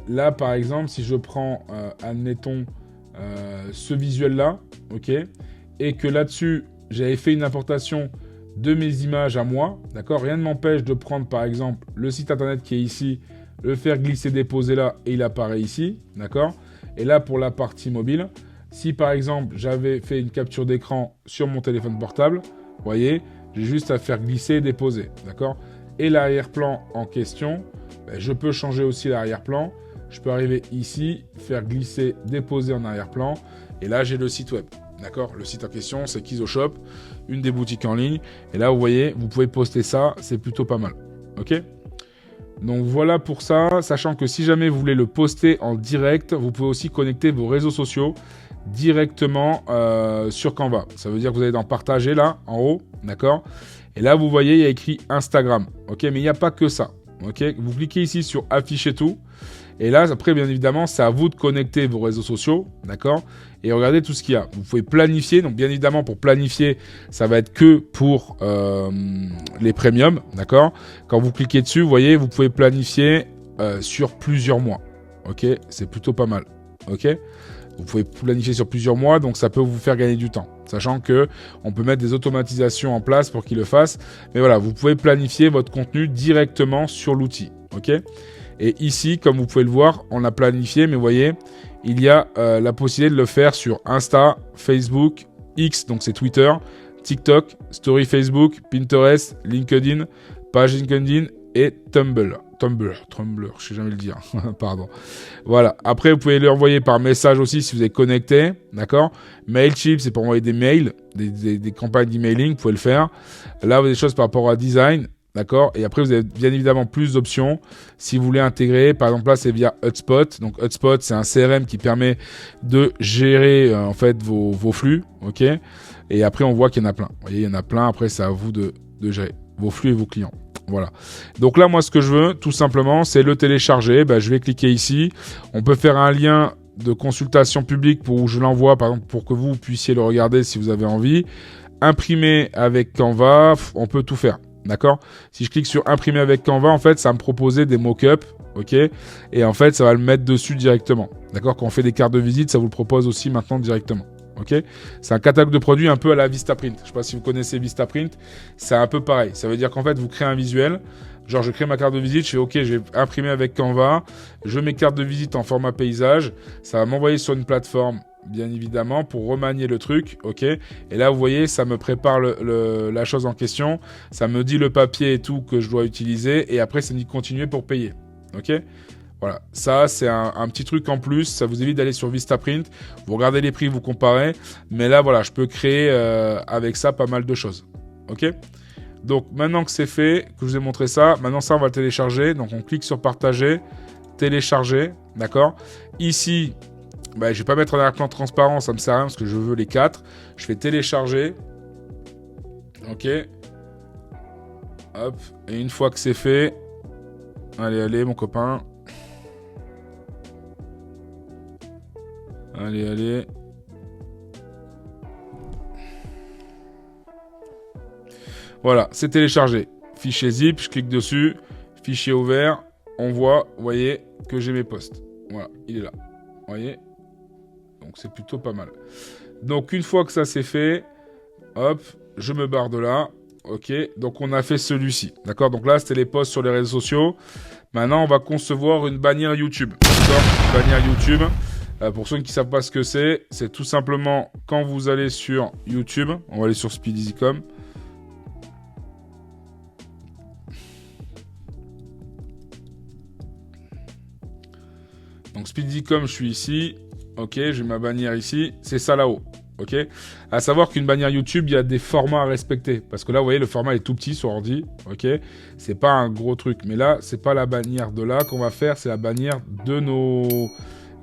là, par exemple, si je prends, admettons, ce visuel-là, ok, et que là-dessus, j'avais fait une importation de mes images à moi, d'accord? Rien ne m'empêche de prendre par exemple le site internet qui est ici, le faire glisser, déposer là et il apparaît ici, d'accord? Et là pour la partie mobile, si par exemple j'avais fait une capture d'écran sur mon téléphone portable, vous voyez, j'ai juste à faire glisser et déposer, d'accord? Et l'arrière-plan en question, je peux changer aussi l'arrière-plan. Je peux arriver ici, faire glisser, déposer en arrière-plan et là j'ai le site web. D'accord? Le site en question, c'est Kizoshop, une des boutiques en ligne. Et là, vous voyez, vous pouvez poster ça, c'est plutôt pas mal. Ok? Donc voilà pour ça, sachant que si jamais vous voulez le poster en direct, vous pouvez aussi connecter vos réseaux sociaux directement sur Canva. Ça veut dire que vous allez dans partager là, en haut, d'accord? Et là, vous voyez, il y a écrit Instagram. Ok? Mais il n'y a pas que ça. Ok? Vous cliquez ici sur afficher tout. Et là, après, bien évidemment, c'est à vous de connecter vos réseaux sociaux, d'accord? Et regardez tout ce qu'il y a. Vous pouvez planifier. Donc, bien évidemment, pour planifier, ça va être que pour les premiums, d'accord? Quand vous cliquez dessus, vous voyez, vous pouvez planifier sur plusieurs mois, ok? C'est plutôt pas mal, ok? Vous pouvez planifier sur plusieurs mois, donc ça peut vous faire gagner du temps. Sachant que on peut mettre des automatisations en place pour qu'il le fasse. Mais voilà, vous pouvez planifier votre contenu directement sur l'outil, ok? Et ici, comme vous pouvez le voir, on l'a planifié, mais vous voyez, il y a la possibilité de le faire sur Insta, Facebook, X, donc c'est Twitter, TikTok, Story Facebook, Pinterest, LinkedIn, page LinkedIn et Tumblr, je sais jamais le dire, pardon. Voilà, après vous pouvez le envoyer par message aussi si vous êtes connecté, d'accord. Mailchimp, c'est pour envoyer des mails, des campagnes d'emailing, vous pouvez le faire. Là, vous avez des choses par rapport à design. D'accord? Et après, vous avez bien évidemment plus d'options. Si vous voulez intégrer, par exemple là, c'est via Hotspot. Donc Hotspot, c'est un CRM qui permet de gérer en fait vos flux. Ok? Et après, on voit qu'il y en a plein. Vous voyez, il y en a plein. Après, c'est à vous de gérer vos flux et vos clients. Voilà. Donc là, moi, ce que je veux, tout simplement, c'est le télécharger. Je vais cliquer ici. On peut faire un lien de consultation publique pour où je l'envoie, par exemple, pour que vous puissiez le regarder si vous avez envie. Imprimer avec Canva, on peut tout faire. D'accord? Si je clique sur imprimer avec Canva, en fait, ça va me proposer des mock-ups, ok? Et en fait, ça va le mettre dessus directement. D'accord? Quand on fait des cartes de visite, ça vous le propose aussi maintenant directement. Ok? C'est un catalogue de produits un peu à la Vistaprint. Je ne sais pas si vous connaissez Vistaprint. C'est un peu pareil. Ça veut dire qu'en fait, vous créez un visuel. Genre, je crée ma carte de visite. Je fais OK, je vais imprimer avec Canva. Je mets carte de visite en format paysage. Ça va m'envoyer sur une plateforme, bien évidemment, pour remanier le truc. OK? Et là, vous voyez, ça me prépare la chose en question. Ça me dit le papier et tout que je dois utiliser. Et après, ça me dit continuer pour payer. OK? Voilà, ça c'est un petit truc en plus, ça vous évite d'aller sur Vistaprint, vous regardez les prix, vous comparez, mais là voilà, je peux créer avec ça pas mal de choses, ok? Donc maintenant que c'est fait, que je vous ai montré ça, maintenant ça on va le télécharger, donc on clique sur partager, télécharger, d'accord? Ici, je vais pas mettre un arrière-plan transparent, ça me sert à rien parce que je veux les 4, je fais télécharger, ok? Hop, et une fois que c'est fait, allez mon copain. Allez. Voilà, c'est téléchargé. Fichier zip, je clique dessus. Fichier ouvert. On voit, vous voyez, que j'ai mes posts. Voilà, il est là. Vous voyez? Donc c'est plutôt pas mal. Donc une fois que ça c'est fait, hop, je me barre de là. Ok, donc on a fait celui-ci. D'accord? Donc là, c'était les posts sur les réseaux sociaux. Maintenant, on va concevoir une bannière YouTube. D'accord? Une bannière YouTube. Pour ceux qui ne savent pas ce que c'est tout simplement quand vous allez sur YouTube, on va aller sur Speedeasycom. Donc Speedeasycom, je suis ici. Ok, j'ai ma bannière ici. C'est ça là-haut. Ok. À savoir qu'une bannière YouTube, il y a des formats à respecter. Parce que là, vous voyez, le format est tout petit sur ordi. Ok. C'est pas un gros truc. Mais là, c'est pas la bannière de là qu'on va faire. C'est la bannière de nos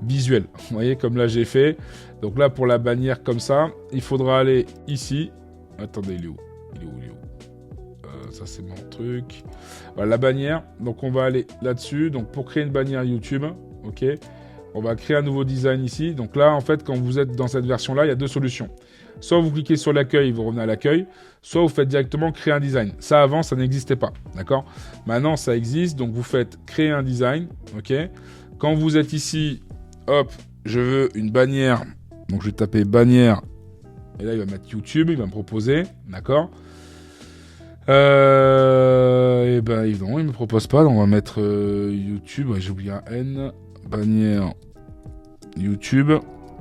visuel. Vous voyez, comme là j'ai fait. Donc là, pour la bannière comme ça, il faudra aller ici. Attendez, il est où? Ça, c'est mon truc. Voilà, la bannière. Donc, on va aller là-dessus. Donc, pour créer une bannière YouTube, ok, on va créer un nouveau design ici. Donc là, en fait, quand vous êtes dans cette version-là, il y a deux solutions. Soit vous cliquez sur l'accueil, vous revenez à l'accueil. Soit vous faites directement créer un design. Ça, avant, ça n'existait pas. D'accord? Maintenant, ça existe. Donc, vous faites créer un design. Ok. Quand vous êtes ici, hop, je veux une bannière. Donc, je vais taper bannière. Et là, il va mettre YouTube. Il va me proposer. D'accord? Et ben, non, il me propose pas. Donc, on va mettre YouTube. Ouais, j'ai oublié un N. Bannière YouTube.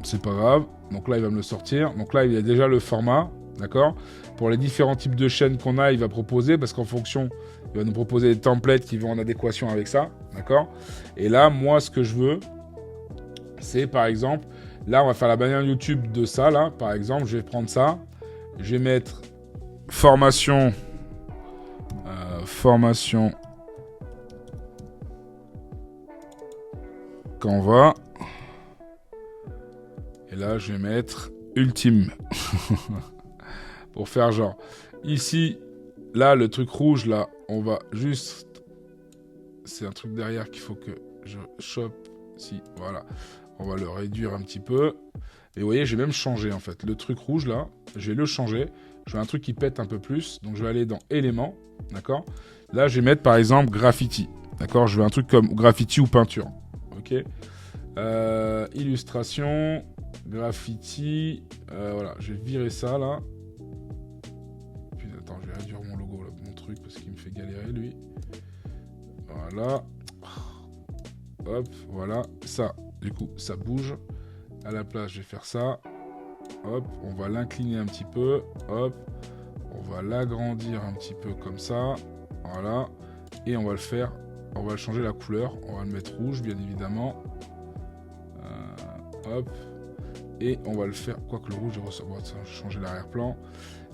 C'est pas grave. Donc là, il va me le sortir. Donc là, il y a déjà le format. D'accord? Pour les différents types de chaînes qu'on a, il va proposer. Parce qu'en fonction, il va nous proposer des templates qui vont en adéquation avec ça. D'accord? Et là, moi, ce que je veux, c'est par exemple, là on va faire la bannière YouTube de ça, là par exemple, je vais prendre ça, je vais mettre formation Canva, et là je vais mettre ultime pour faire genre, ici, là le truc rouge là, on va juste, c'est un truc derrière qu'il faut que je chope, si, voilà. On va le réduire un petit peu. Et vous voyez, j'ai même changé en fait. Le truc rouge là, je vais le changer. Je veux un truc qui pète un peu plus. Donc je vais aller dans éléments. D'accord? Là, je vais mettre par exemple graffiti. D'accord? Je veux un truc comme graffiti ou peinture. Ok? Illustration. Graffiti. Voilà, je vais virer ça là. Puis attends, je vais réduire mon logo là, mon truc parce qu'il me fait galérer lui. Voilà. Hop, voilà. Ça. Du coup, ça bouge. À la place, je vais faire ça. Hop, on va l'incliner un petit peu. Hop, on va l'agrandir un petit peu comme ça. Voilà. Et on va le faire. On va changer la couleur. On va le mettre rouge, bien évidemment. Hop. Et on va le faire. Quoique le rouge, on va changer l'arrière-plan.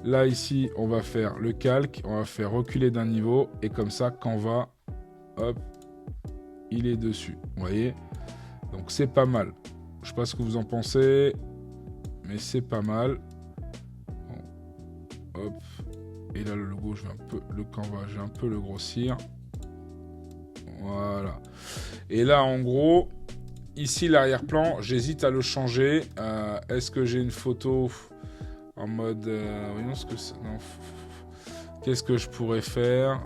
Là, ici, on va faire le calque. On va faire reculer d'un niveau. Et comme ça, Canva, hop, il est dessus. Vous voyez? Donc c'est pas mal. Je sais pas ce que vous en pensez, mais c'est pas mal. Bon. Hop. Et là le logo, je vais un peu le Canva, je vais un peu le grossir. Voilà. Et là en gros, ici l'arrière-plan, j'hésite à le changer. Est-ce que j'ai une photo en mode, voyons ce que c'est. Qu'est-ce que je pourrais faire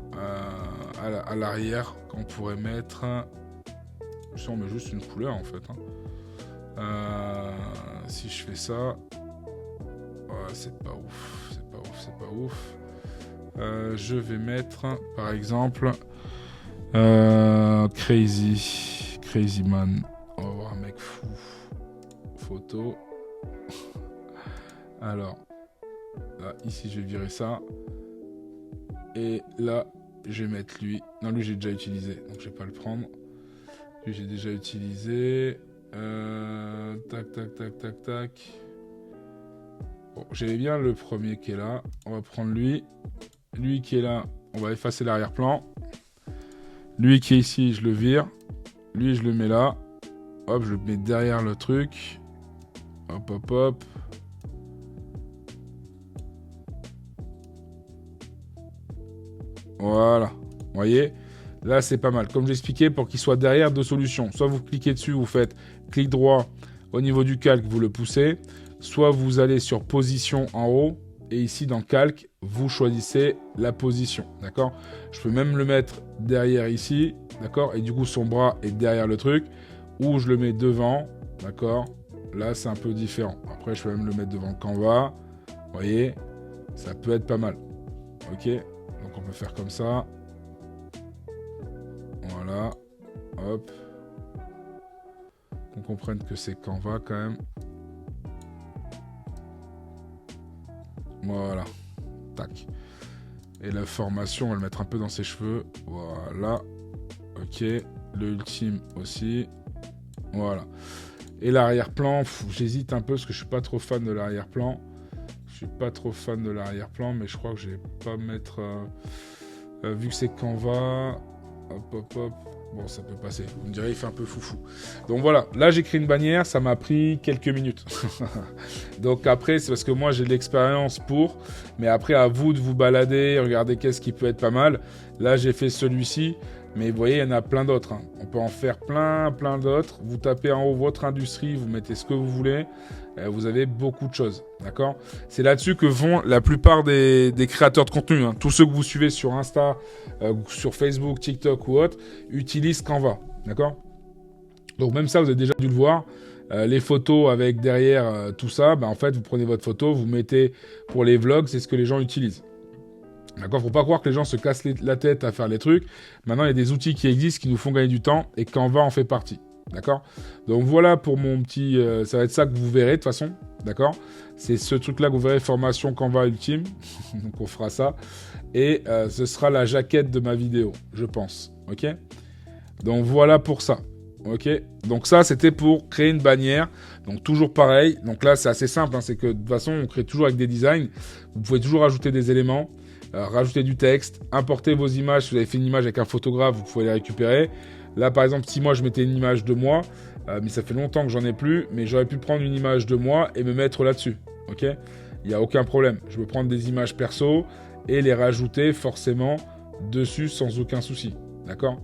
à l'arrière qu'on pourrait mettre? Si on met juste une couleur en fait. Si je fais ça, c'est pas ouf, c'est pas ouf, c'est pas ouf. Je vais mettre par exemple Crazy Man. On va voir un mec fou. Photo. Alors, là, ici, je vais virer ça. Et là, je vais mettre lui. Non, lui, j'ai déjà utilisé, donc je vais pas le prendre. Lui, j'ai déjà utilisé. Tac, tac, tac, tac, tac. Bon, j'avais bien le premier qui est là. On va prendre lui. Lui qui est là, on va effacer l'arrière-plan. Lui qui est ici, je le vire. Lui, je le mets là. Hop, je le mets derrière le truc. Hop, hop, hop. Voilà. Vous voyez? Là, c'est pas mal. Comme j'expliquais, pour qu'il soit derrière, deux solutions. Soit vous cliquez dessus, vous faites clic droit au niveau du calque, vous le poussez. Soit vous allez sur position en haut. Et ici, dans calque, vous choisissez la position. D'accord? Je peux même le mettre derrière ici. D'accord? Et du coup, son bras est derrière le truc. Ou je le mets devant. D'accord? Là, c'est un peu différent. Après, je peux même le mettre devant Canva. Vous voyez? Ça peut être pas mal. Ok? Donc, on peut faire comme ça. Voilà. Hop. Qu'on comprenne que c'est Canva quand même. Voilà. Tac. Et la formation, on va le mettre un peu dans ses cheveux. Voilà. Ok. Le ultime aussi. Voilà. Et l'arrière-plan, j'hésite un peu parce que je suis pas trop fan de l'arrière-plan. Je suis pas trop fan de l'arrière-plan, mais je crois que je vais pas mettre... vu que c'est Canva... Hop, hop, hop. Bon, ça peut passer. On dirait qu'il fait un peu foufou. Donc voilà, là j'ai créé une bannière, ça m'a pris quelques minutes. Donc après, c'est parce que moi j'ai de l'expérience pour, mais après à vous de vous balader, regarder qu'est-ce qui peut être pas mal. Là j'ai fait celui-ci, mais vous voyez, il y en a plein d'autres. On peut en faire plein d'autres. Vous tapez en haut votre industrie, vous mettez ce que vous voulez. Vous avez beaucoup de choses, d'accord? C'est là-dessus que vont la plupart des créateurs de contenu. Tous ceux que vous suivez sur Insta, sur Facebook, TikTok ou autre, utilisent Canva, d'accord? Donc même ça, vous avez déjà dû le voir. Les photos avec derrière tout ça, en fait, vous prenez votre photo, vous mettez pour les vlogs, c'est ce que les gens utilisent. D'accord, faut pas croire que les gens se cassent la tête à faire les trucs. Maintenant, il y a des outils qui existent qui nous font gagner du temps et Canva en fait partie. D'accord? Donc voilà pour mon petit... ça va être ça que vous verrez de toute façon. D'accord? C'est ce truc-là que vous verrez, formation Canva Ultime. Donc on fera ça. Et ce sera la jaquette de ma vidéo, je pense. Ok? Donc voilà pour ça. Ok? Donc ça, c'était pour créer une bannière. Donc toujours pareil. Donc là, c'est assez simple. C'est que de toute façon, on crée toujours avec des designs. Vous pouvez toujours ajouter des éléments. Rajouter du texte, importer vos images. Si vous avez fait une image avec un photographe, vous pouvez les récupérer. Là, par exemple, si moi je mettais une image de moi, mais ça fait longtemps que j'en ai plus, mais j'aurais pu prendre une image de moi et me mettre là-dessus. Ok? Il n'y a aucun problème. Je peux prendre des images perso et les rajouter forcément dessus sans aucun souci. D'accord?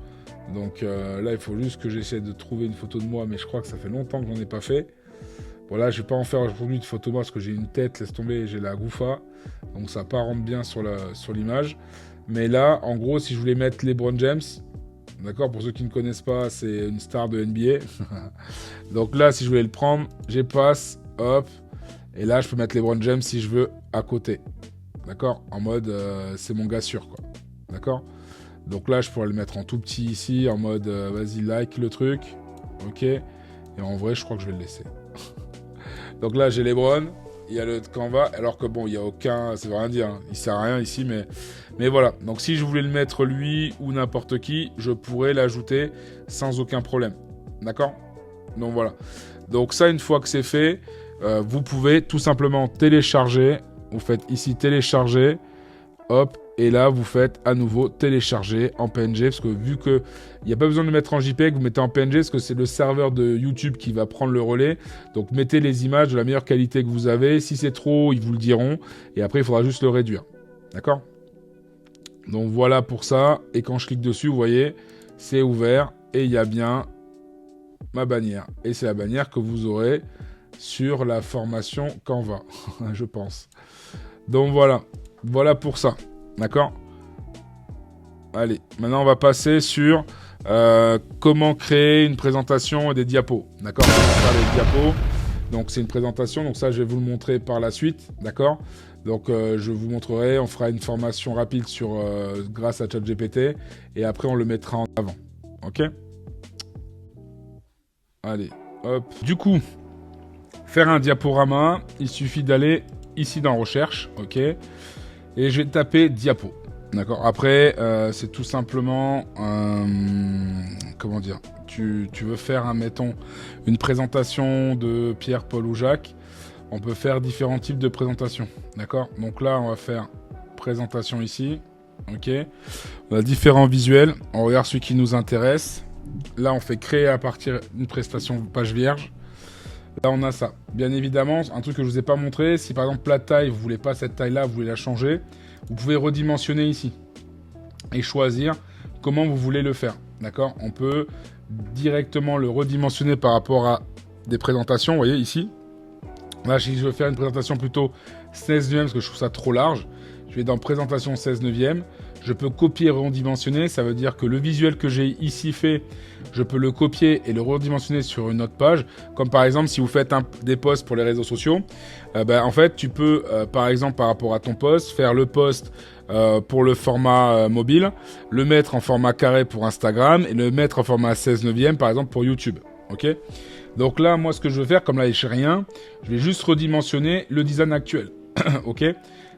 Donc là, il faut juste que j'essaie de trouver une photo de moi, mais je crois que ça fait longtemps que j'en ai pas fait. Voilà, je vais pas en faire aujourd'hui de photo de moi parce que j'ai une tête, laisse tomber, j'ai la gouffa. Donc ça pas rentre bien sur l'image. Mais là, en gros, si je voulais mettre LeBron James, d'accord, pour ceux qui ne connaissent pas, c'est une star de NBA. Donc là, si je voulais le prendre, j'efface, hop. Et là, je peux mettre LeBron James si je veux à côté. D'accord? En mode, c'est mon gars sûr, quoi. D'accord? Donc là, je pourrais le mettre en tout petit ici, en mode, vas-y, like le truc. Ok? Et en vrai, je crois que je vais le laisser. Donc là, j'ai LeBron, il y a le Canva, alors que bon, il n'y a aucun... Ça veut rien dire, il sert à rien ici, mais voilà. Donc si je voulais le mettre lui ou n'importe qui, je pourrais l'ajouter sans aucun problème. D'accord? Donc voilà. Donc ça, une fois que c'est fait, vous pouvez tout simplement télécharger. Vous faites ici télécharger, hop, et là, vous faites à nouveau télécharger en PNG, parce que vu qu'il n'y a pas besoin de mettre en JPEG, vous mettez en PNG, parce que c'est le serveur de YouTube qui va prendre le relais. Donc, mettez les images de la meilleure qualité que vous avez. Si c'est trop, ils vous le diront. Et après, il faudra juste le réduire. D'accord? Donc, voilà pour ça. Et quand je clique dessus, vous voyez, c'est ouvert. Et il y a bien ma bannière. Et c'est la bannière que vous aurez sur la formation Canva, je pense. Donc, voilà. Voilà pour ça. D'accord? Allez, maintenant on va passer sur comment créer une présentation et des diapos. D'accord? On va faire les diapos. Donc c'est une présentation, donc ça je vais vous le montrer par la suite. D'accord? Donc je vous montrerai, on fera une formation rapide sur grâce à ChatGPT et après on le mettra en avant. Ok? Allez, hop. Du coup, faire un diaporama, il suffit d'aller ici dans recherche, ok? Et je vais taper diapo. D'accord. Après, c'est tout simplement, comment dire, tu veux faire, mettons, une présentation de Pierre, Paul ou Jacques. On peut faire différents types de présentations. D'accord. Donc là, on va faire présentation ici. Ok. On a différents visuels. On regarde celui qui nous intéresse. Là, on fait créer à partir d'une prestation page vierge. Là, on a ça. Bien évidemment, un truc que je vous ai pas montré, si par exemple la taille, vous voulez pas cette taille-là, vous voulez la changer, vous pouvez redimensionner ici et choisir comment vous voulez le faire. D'accord? On peut directement le redimensionner par rapport à des présentations. Vous voyez ici. Là, si je veux faire une présentation plutôt 16 neuvième parce que je trouve ça trop large, je vais dans présentation 16 neuvième. Je peux copier et redimensionner, ça veut dire que le visuel que j'ai ici fait, je peux le copier et le redimensionner sur une autre page. Comme par exemple, si vous faites des posts pour les réseaux sociaux, en fait, tu peux, par exemple, par rapport à ton post, faire le post pour le format mobile, le mettre en format carré pour Instagram et le mettre en format 16 neuvième, par exemple, pour YouTube. Ok ? Donc là, moi, ce que je veux faire, comme là, je n'ai rien, je vais juste redimensionner le design actuel. Ok ?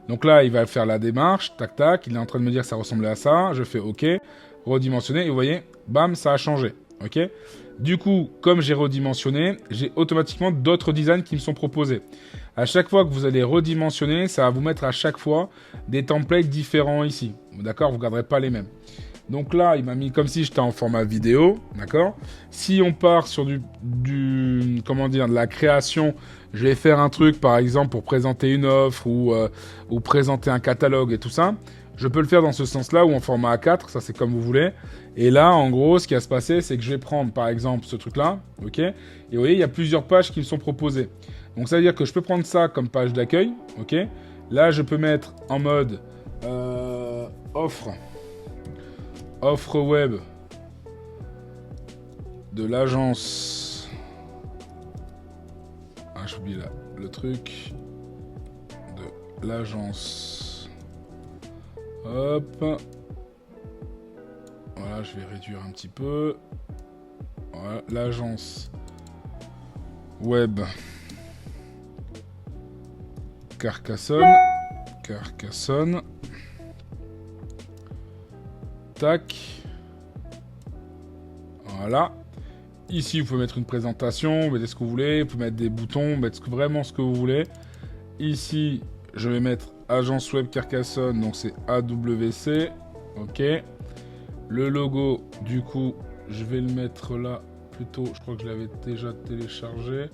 Donc là, il va faire la démarche, tac tac, il est en train de me dire que ça ressemblait à ça, je fais OK, redimensionner, et vous voyez, bam, ça a changé, ok. Du coup, comme j'ai redimensionné, j'ai automatiquement d'autres designs qui me sont proposés. À chaque fois que vous allez redimensionner, ça va vous mettre à chaque fois des templates différents ici, d'accord, vous ne garderez pas les mêmes. Donc là, il m'a mis comme si j'étais en format vidéo, d'accord. Si on part sur comment dire, de la création, je vais faire un truc, par exemple, pour présenter une offre ou présenter un catalogue et tout ça. Je peux le faire dans ce sens-là ou en format A4, ça c'est comme vous voulez. Et là, en gros, ce qui va se passer, c'est que je vais prendre, par exemple, ce truc-là, ok. Et vous voyez, il y a plusieurs pages qui me sont proposées. Donc ça veut dire que je peux prendre ça comme page d'accueil, ok. Là, je peux mettre en mode offre web de l'agence. Ah, j'oublie là le truc de l'agence. Hop. Voilà, je vais réduire un petit peu. Voilà, l'agence web Carcassonne. Tac. Voilà. Ici, vous pouvez mettre une présentation, vous mettez ce que vous voulez, vous pouvez mettre des boutons, mettre vraiment ce que vous voulez. Ici, je vais mettre Agence Web Carcassonne, donc c'est AWC. Ok. Le logo, du coup, je vais le mettre là plutôt. Je crois que je l'avais déjà téléchargé.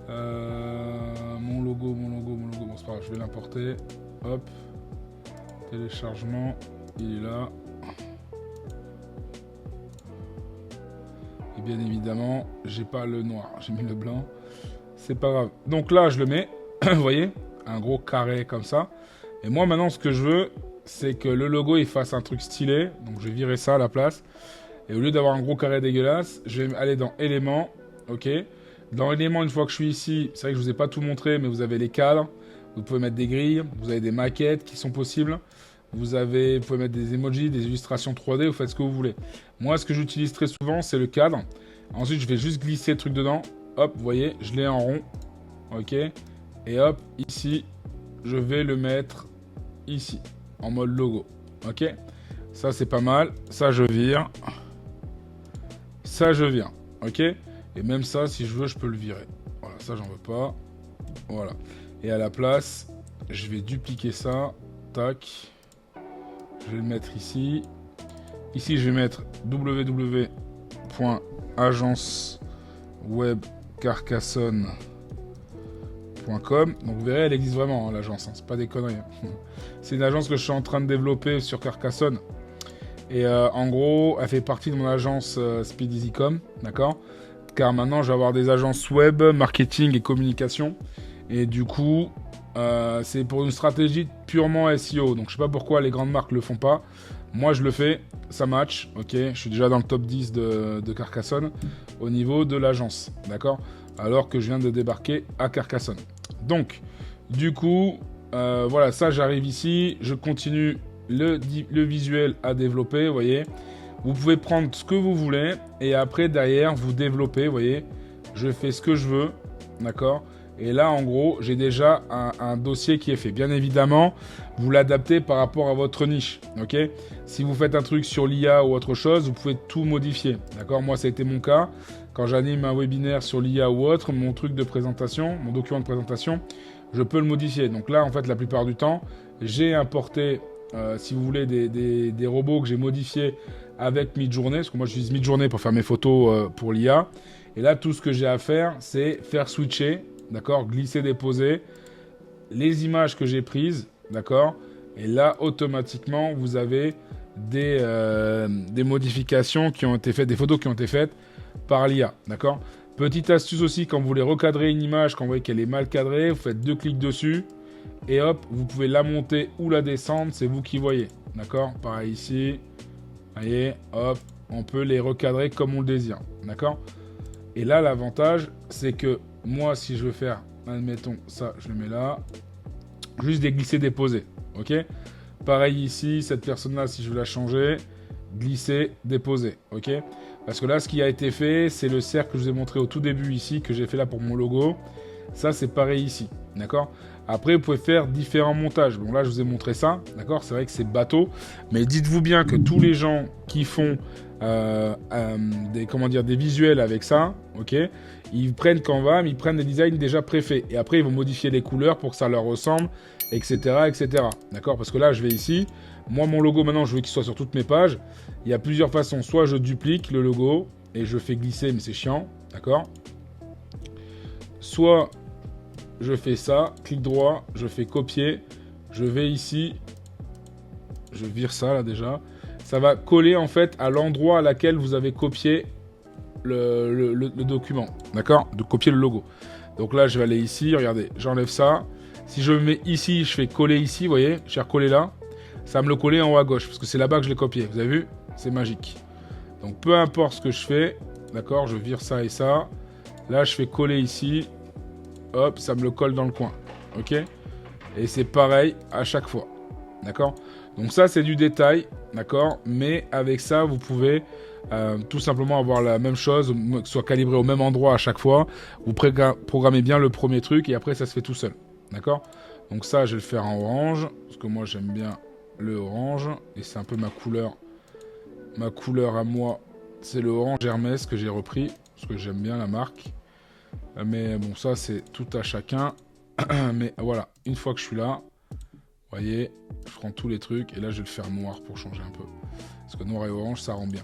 Mon logo. Bon, c'est pas grave, je vais l'importer. Hop. Téléchargement. Il est là. Et bien évidemment, j'ai pas le noir, j'ai mis le blanc. C'est pas grave. Donc là, je le mets. Vous voyez, un gros carré comme ça. Et moi, maintenant, ce que je veux, c'est que le logo, il fasse un truc stylé. Donc, je vais virer ça à la place. Et au lieu d'avoir un gros carré dégueulasse, je vais aller dans éléments. Ok. Dans éléments, une fois que je suis ici, c'est vrai que je vous ai pas tout montré, mais vous avez les cadres. Vous pouvez mettre des grilles. Vous avez des maquettes qui sont possibles. Vous pouvez mettre des emojis, des illustrations 3D, vous faites ce que vous voulez. Moi, ce que j'utilise très souvent, c'est le cadre. Ensuite, je vais juste glisser le truc dedans. Hop, vous voyez, je l'ai en rond. Ok. Et hop, ici, je vais le mettre ici, en mode logo. Ok. Ça, c'est pas mal. Ça, je vire. Ça, je vire. Ok. Et même ça, si je veux, je peux le virer. Voilà, ça, j'en veux pas. Voilà. Et à la place, je vais dupliquer ça. Tac. Je vais le mettre ici. Ici, je vais mettre www.agencewebcarcassonne.com. Donc vous verrez, elle existe vraiment, hein, l'agence. Hein. C'est pas des conneries. Hein. C'est une agence que je suis en train de développer sur Carcassonne. Et en gros, elle fait partie de mon agence Speed Easycom. D'accord ? Car maintenant, je vais avoir des agences web, marketing et communication. Et du coup, c'est pour une stratégie purement SEO. Donc je sais pas pourquoi les grandes marques le font pas. Moi je le fais, ça match, ok. Je suis déjà dans le top 10 de Carcassonne au niveau de l'agence, d'accord. Alors que je viens de débarquer à Carcassonne. Donc, du coup, voilà, ça j'arrive ici, je continue le visuel à développer, vous voyez. Vous pouvez prendre ce que vous voulez et après derrière vous développez, vous voyez. Je fais ce que je veux, d'accord. Et là, en gros, j'ai déjà un dossier qui est fait. Bien évidemment, vous l'adaptez par rapport à votre niche, ok. Si vous faites un truc sur l'IA ou autre chose, vous pouvez tout modifier, d'accord. Moi, ça a été mon cas. Quand j'anime un webinaire sur l'IA ou autre, mon truc de présentation, mon document de présentation, je peux le modifier. Donc là, en fait, la plupart du temps, j'ai importé, si vous voulez, des robots que j'ai modifiés avec Midjourney, parce que moi, j'utilise Midjourney pour faire mes photos pour l'IA. Et là, tout ce que j'ai à faire, c'est faire switcher, d'accord, glisser, déposer les images que j'ai prises, d'accord. Et là, automatiquement, vous avez des modifications qui ont été faites, des photos qui ont été faites par l'IA, d'accord. Petite astuce aussi, quand vous voulez recadrer une image, quand vous voyez qu'elle est mal cadrée, vous faites 2 clics dessus et hop, vous pouvez la monter ou la descendre, c'est vous qui voyez, d'accord. Pareil ici, vous voyez, hop, on peut les recadrer comme on le désire, d'accord. Et là, l'avantage, c'est que moi, si je veux faire, admettons, ça, je le mets là, juste des glisser, déposer, ok. Pareil ici, cette personne-là, si je veux la changer, glisser, déposer, ok. Parce que là, ce qui a été fait, c'est le cercle que je vous ai montré au tout début ici, que j'ai fait là pour mon logo. Ça, c'est pareil ici, d'accord. Après, vous pouvez faire différents montages. Bon, là, je vous ai montré ça, d'accord. C'est vrai que c'est bateau, mais dites-vous bien que tous les gens qui font des visuels avec ça, ok, ils prennent Canva, mais ils prennent des designs déjà préfaits. Et après, ils vont modifier les couleurs pour que ça leur ressemble, etc., etc. D'accord. Parce que là, je vais ici. Moi, mon logo, maintenant, je veux qu'il soit sur toutes mes pages. Il y a plusieurs façons. Soit je duplique le logo et je fais glisser, mais c'est chiant. D'accord. Soit je fais ça, clic droit, je fais copier. Je vais ici. Je vire ça, là, déjà. Ça va coller, en fait, à l'endroit à laquelle vous avez copié le document. D'accord. De copier le logo. Donc là, je vais aller ici. Regardez, j'enlève ça. Si je me mets ici, je fais coller ici. Vous voyez, je vais recoller là. Ça va me le coller en haut à gauche, parce que c'est là-bas que je l'ai copié. Vous avez vu? C'est magique. Donc, peu importe ce que je fais, d'accord, je vire ça et ça. Là, je fais coller ici. Hop, ça me le colle dans le coin. Ok? Et c'est pareil à chaque fois. D'accord? Donc ça, c'est du détail. D'accord? Mais avec ça, vous pouvez tout simplement avoir la même chose, que ce soit calibré au même endroit à chaque fois. Vous programmez bien le premier truc et après, ça se fait tout seul. D'accord? Donc ça, je vais le faire en orange, parce que moi, j'aime bien le orange et c'est un peu ma couleur à moi, c'est le orange Hermès que j'ai repris parce que j'aime bien la marque, mais bon, ça c'est tout à chacun. Mais voilà, une fois que je suis là, vous voyez, je prends tous les trucs et là je vais le faire noir pour changer un peu parce que noir et orange ça rend bien.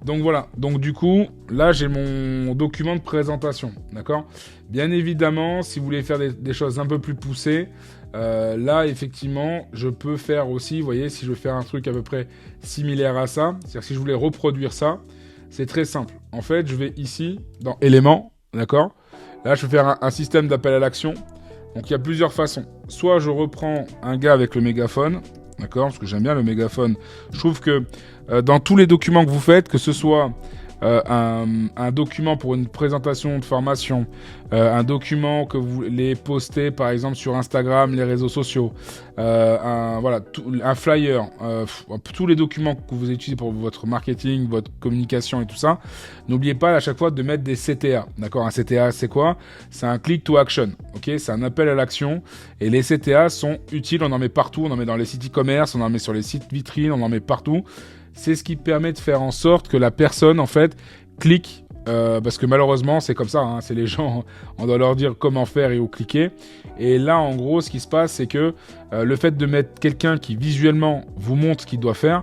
Donc voilà, donc du coup là j'ai mon document de présentation, d'accord. Bien évidemment, si vous voulez faire des choses un peu plus poussées, là effectivement je peux faire aussi, vous voyez, si je veux faire un truc à peu près similaire à ça, c'est-à-dire si je voulais reproduire ça, c'est très simple. En fait, je vais ici dans éléments, d'accord. Là je vais faire un système d'appel à l'action. Donc il y a plusieurs façons. Soit je reprends un gars avec le mégaphone, d'accord, parce que j'aime bien le mégaphone. Je trouve que dans tous les documents que vous faites, que ce soit un document pour une présentation de formation, un document que vous les postez par exemple sur Instagram, les réseaux sociaux, un flyer, tous les documents que vous utilisez pour votre marketing, votre communication et tout ça, n'oubliez pas à chaque fois de mettre des CTA. D'accord, un CTA c'est quoi? C'est un click to action. Ok, c'est un appel à l'action et les CTA sont utiles. On en met partout, on en met dans les sites e-commerce, on en met sur les sites vitrines, on en met partout. C'est ce qui permet de faire en sorte que la personne, en fait, clique, parce que malheureusement, c'est comme ça, hein, c'est les gens, on doit leur dire comment faire et où cliquer. Et là, en gros, ce qui se passe, c'est que le fait de mettre quelqu'un qui visuellement vous montre ce qu'il doit faire,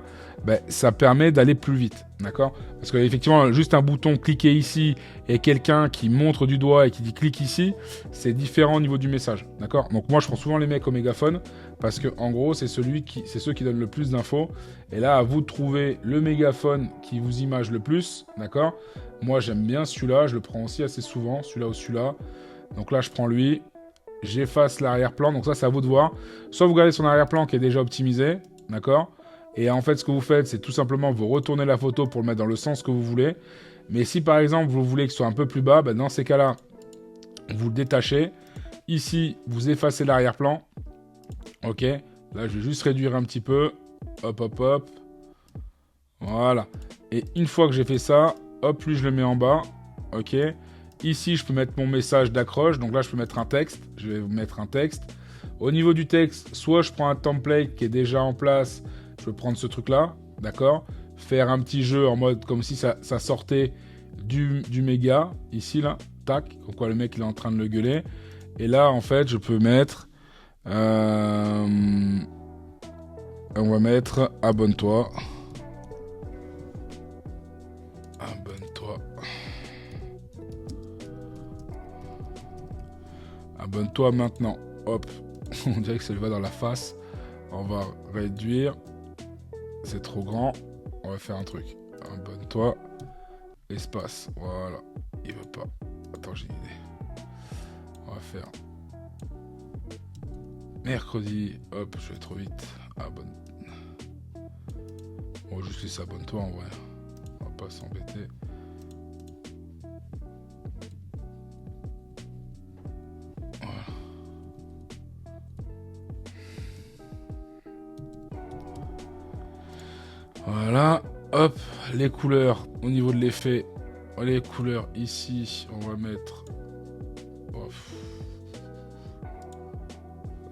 ça permet d'aller plus vite, d'accord? Parce qu'effectivement, juste un bouton cliquer ici et quelqu'un qui montre du doigt et qui dit clique ici, c'est différent au niveau du message, d'accord? Donc moi, je prends souvent les mecs au mégaphone parce que en gros, c'est ceux qui donnent le plus d'infos. Et là, à vous de trouver le mégaphone qui vous image le plus, d'accord? Moi, j'aime bien celui-là, je le prends aussi assez souvent, celui-là ou celui-là. Donc là, je prends lui, j'efface l'arrière-plan. Donc ça, c'est à vous de voir. Soit vous gardez son arrière-plan qui est déjà optimisé, d'accord? Et en fait, ce que vous faites, c'est tout simplement vous retournez la photo pour le mettre dans le sens que vous voulez. Mais si par exemple, vous voulez que ce soit un peu plus bas, ben, dans ces cas-là, vous le détachez. Ici, vous effacez l'arrière-plan. Ok. Là, je vais juste réduire un petit peu. Hop, hop, hop. Voilà. Et une fois que j'ai fait ça, hop, lui, je le mets en bas. Ok. Ici, je peux mettre mon message d'accroche. Donc là, je peux mettre un texte. Je vais vous mettre un texte. Au niveau du texte, soit je prends un template qui est déjà en place. Je peux prendre ce truc-là. D'accord. Faire un petit jeu en mode comme si ça sortait du méga. Ici, là. Tac. Comme quoi, le mec, il est en train de le gueuler. Et là, en fait, je peux mettre... on va mettre abonne-toi. Abonne-toi. Abonne-toi maintenant. Hop. On dirait que ça lui va dans la face. On va réduire. C'est trop grand. On va faire un truc. Abonne-toi. Espace. Voilà. Il veut pas. Attends, j'ai une idée. On va faire... mercredi, hop, je vais trop vite. Abonne. On va juste laisser abonne-toi en vrai. On va pas s'embêter. Voilà. Voilà. Hop, les couleurs au niveau de l'effet. Les couleurs ici, on va mettre. Oh,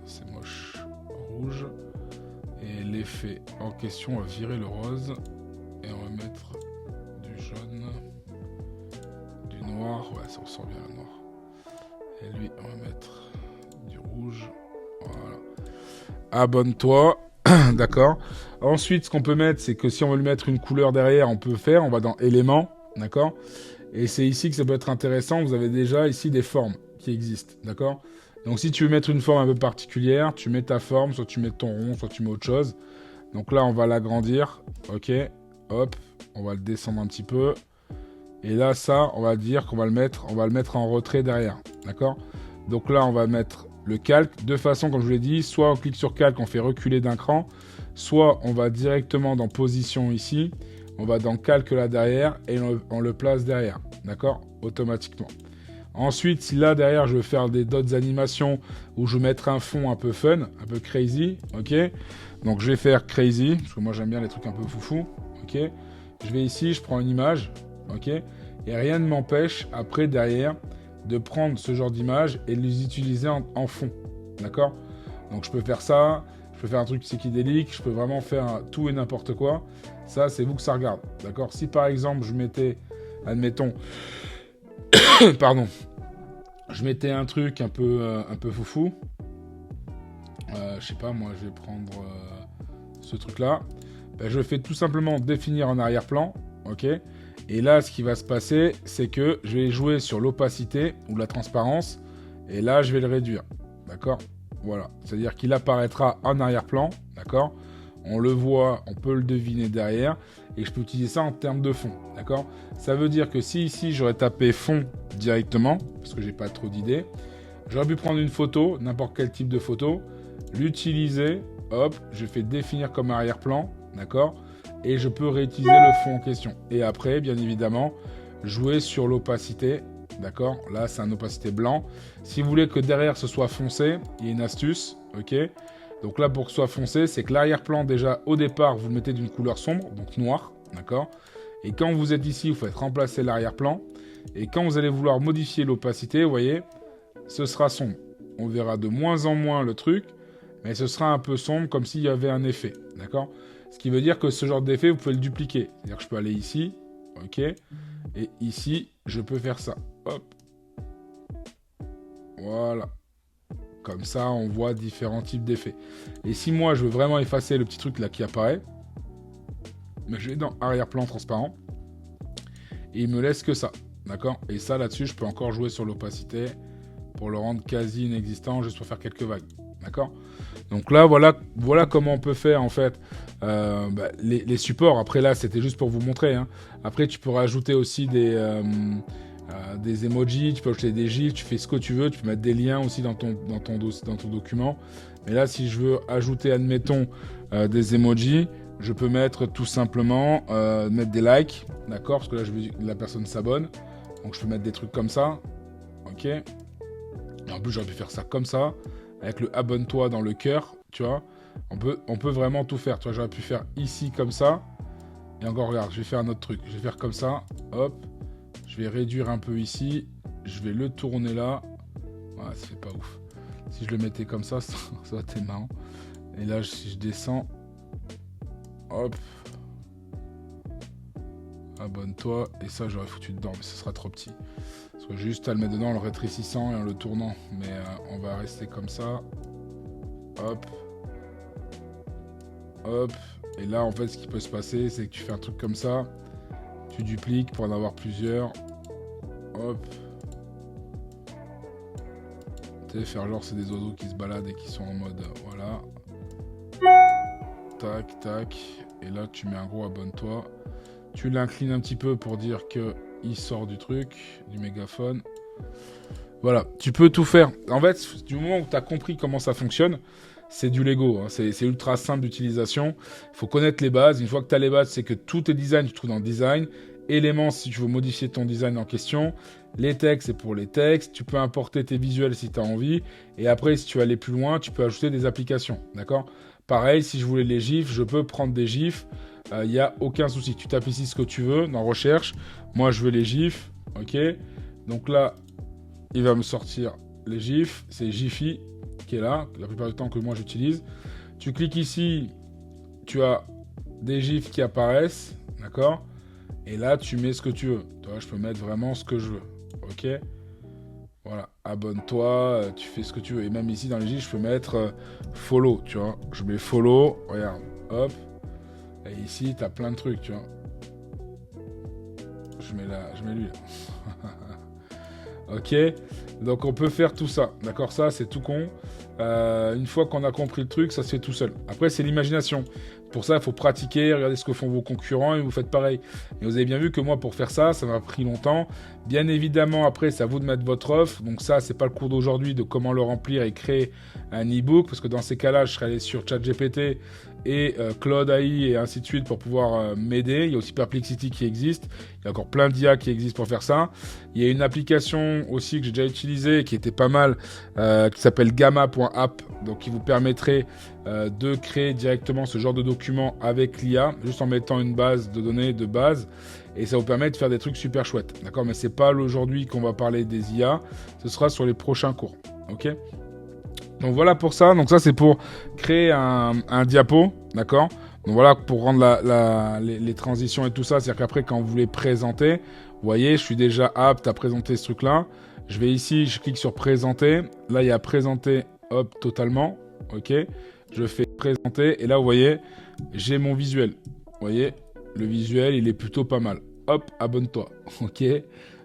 c'est moche. Rouge. Et l'effet en question, on va virer le rose. Et on va mettre du jaune. Du noir. Ouais, ça ressort bien le noir. Et lui, on va mettre du rouge. Voilà. Abonne-toi. D'accord. Ensuite, ce qu'on peut mettre, c'est que si on veut lui mettre une couleur derrière, on peut faire. On va dans éléments. D'accord. Et c'est ici que ça peut être intéressant. Vous avez déjà ici des formes qui existent. D'accord. Donc si tu veux mettre une forme un peu particulière, tu mets ta forme, soit tu mets ton rond, soit tu mets autre chose. Donc là, on va l'agrandir. Ok. Hop. On va le descendre un petit peu. Et là, ça, on va dire qu'on va le mettre en retrait derrière. D'accord. Donc là, on va mettre le calque. De façon, comme je vous l'ai dit, soit on clique sur calque, on fait reculer d'un cran. Soit on va directement dans position ici. On va dans calque là derrière et on le place derrière. D'accord. Automatiquement. Ensuite, si là derrière je veux faire d'autres animations où je veux mettre un fond un peu fun, un peu crazy, ok. Donc je vais faire crazy, parce que moi j'aime bien les trucs un peu foufou, ok. Je vais ici, je prends une image, ok. Et rien ne m'empêche après derrière de prendre ce genre d'image et de les utiliser en fond, d'accord. Donc je peux faire ça, je peux faire un truc psychédélique, je peux vraiment faire tout et n'importe quoi. Ça c'est vous que ça regarde, d'accord. Si par exemple je mettais, admettons, pardon, je mettais un truc un peu foufou. Je sais pas, moi, je vais prendre ce truc-là. Ben, je fais tout simplement définir en arrière-plan, ok. Et là, ce qui va se passer, c'est que je vais jouer sur l'opacité ou la transparence. Et là, je vais le réduire, d'accord. Voilà, c'est-à-dire qu'il apparaîtra en arrière-plan, d'accord. On le voit, on peut le deviner derrière. Et je peux utiliser ça en termes de fond, d'accord. Ça veut dire que si ici, j'aurais tapé fond directement, parce que j'ai pas trop d'idées, j'aurais pu prendre une photo, n'importe quel type de photo, l'utiliser, hop, je fais définir comme arrière-plan, d'accord. Et je peux réutiliser le fond en question. Et après, bien évidemment, jouer sur l'opacité, d'accord. Là, c'est une opacité blanc. Si vous voulez que derrière, ce soit foncé, il y a une astuce, ok. Donc là, pour que ce soit foncé, c'est que l'arrière-plan, déjà, au départ, vous le mettez d'une couleur sombre, donc noir, d'accord. Et quand vous êtes ici, vous faites remplacer l'arrière-plan. Et quand vous allez vouloir modifier l'opacité, vous voyez, ce sera sombre. On verra de moins en moins le truc, mais ce sera un peu sombre, comme s'il y avait un effet, d'accord. Ce qui veut dire que ce genre d'effet, vous pouvez le dupliquer. C'est-à-dire que je peux aller ici, ok. Et ici, je peux faire ça, hop. Voilà. Comme ça, on voit différents types d'effets. Et si moi, je veux vraiment effacer le petit truc là qui apparaît, ben, je vais dans arrière-plan transparent. Et il me laisse que ça. D'accord. Et ça, là-dessus, je peux encore jouer sur l'opacité pour le rendre quasi inexistant, juste pour faire quelques vagues. D'accord. Donc là, voilà comment on peut faire, en fait, les supports. Après, là, c'était juste pour vous montrer. Hein. Après, tu peux rajouter aussi des emojis, tu peux ajouter des gifs, tu fais ce que tu veux, tu peux mettre des liens aussi dans ton document. Mais là, si je veux ajouter, admettons, des emojis, je peux mettre tout simplement, mettre des likes, d'accord? Parce que là, je veux que la personne s'abonne. Donc, je peux mettre des trucs comme ça, ok? Et en plus, j'aurais pu faire ça comme ça, avec le abonne-toi dans le cœur, tu vois? On peut vraiment tout faire, tu vois? J'aurais pu faire ici comme ça. Et encore, regarde, je vais faire un autre truc. Je vais faire comme ça, hop. Je vais réduire un peu ici. Je vais le tourner là. Ouais, ça fait pas ouf. Si je le mettais comme ça aurait été marrant. Et là, si je descends, hop. Abonne-toi. Et ça, j'aurais foutu dedans, mais ce sera trop petit. Parce que juste à le mettre dedans en le rétrécissant et en le tournant. Mais on va rester comme ça. Hop. Hop. Et là, en fait, ce qui peut se passer, c'est que tu fais un truc comme ça. Tu dupliques pour en avoir plusieurs. Hop. Tu sais, faire genre c'est des oiseaux qui se baladent et qui sont en mode voilà. Tac, tac. Et là, tu mets un gros abonne-toi. Tu l'inclines un petit peu pour dire que il sort du truc, du mégaphone. Voilà, tu peux tout faire. En fait, du moment où tu as compris comment ça fonctionne, c'est du Lego. Hein. C'est ultra simple d'utilisation. Il faut connaître les bases. Une fois que tu as les bases, c'est que tous tes designs, tu trouves dans Design. Éléments, si tu veux modifier ton design en question. Les textes, c'est pour les textes. Tu peux importer tes visuels si tu as envie. Et après, si tu veux aller plus loin, tu peux ajouter des applications. D'accord? Pareil, si je voulais les gifs, je peux prendre des gifs. Il n'y a aucun souci. Tu tapes ici ce que tu veux dans Recherche. Moi, je veux les gifs. OK? Donc là, il va me sortir les gifs. C'est Giphy qui est là, la plupart du temps que moi j'utilise. Tu cliques ici, tu as des gifs qui apparaissent. D'accord? Et là, tu mets ce que tu veux. Toi, je peux mettre vraiment ce que je veux. OK? Voilà. Abonne-toi, tu fais ce que tu veux. Et même ici, dans les gifs, je peux mettre follow, tu vois. Je mets follow, regarde, hop. Et ici, tu as plein de trucs, tu vois. Je mets lui. OK? Donc, on peut faire tout ça. D'accord? Ça, c'est tout con. Une fois qu'on a compris le truc, ça se fait tout seul. Après, c'est l'imagination. Pour ça, il faut pratiquer, regarder ce que font vos concurrents et vous faites pareil. Et vous avez bien vu que moi, pour faire ça, ça m'a pris longtemps. Bien évidemment, après, c'est à vous de mettre votre offre. Donc ça, c'est pas le cours d'aujourd'hui de comment le remplir et créer un e-book. Parce que dans ces cas-là, je serais allé sur ChatGPT et Claude AI et ainsi de suite pour pouvoir m'aider. Il y a aussi Perplexity qui existe. Il y a encore plein d'IA qui existent pour faire ça. Il y a une application aussi que j'ai déjà utilisée qui était pas mal, qui s'appelle gamma.app, donc qui vous permettrait de créer directement ce genre de document avec l'IA, juste en mettant une base de données de base, et ça vous permet de faire des trucs super chouettes, d'accord? Mais c'est pas aujourd'hui qu'on va parler des IA, ce sera sur les prochains cours, ok? Donc voilà pour ça, donc ça c'est pour créer un diapo, d'accord? Donc voilà pour rendre les transitions et tout ça, c'est-à-dire qu'après quand vous voulez présenter, vous voyez, je suis déjà apte à présenter ce truc-là. Je vais ici, je clique sur présenter, là il y a présenter, hop, totalement, ok? Je fais présenter et là vous voyez, j'ai mon visuel. Vous voyez, le visuel il est plutôt pas mal. Hop, abonne-toi, ok?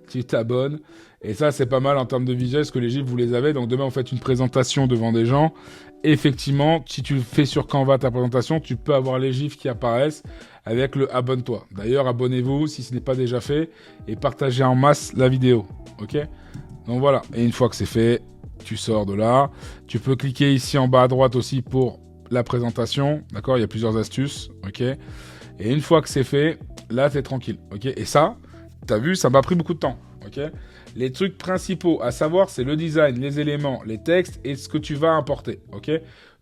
Tu t'abonnes. Et ça c'est pas mal en termes de visuel, parce que les gifs vous les avez. Donc demain vous faites une présentation devant des gens. Effectivement, si tu fais sur Canva ta présentation, tu peux avoir les gifs qui apparaissent avec le abonne-toi. D'ailleurs, abonnez-vous si ce n'est pas déjà fait et partagez en masse la vidéo, ok? Donc voilà, et une fois que c'est fait, tu sors de là. Tu peux cliquer ici en bas à droite aussi pour la présentation, d'accord? Il y a plusieurs astuces, ok? Et une fois que c'est fait, là, t'es tranquille, ok? Et ça, t'as vu, ça m'a pris beaucoup de temps, ok? Les trucs principaux à savoir, c'est le design, les éléments, les textes et ce que tu vas importer, ok?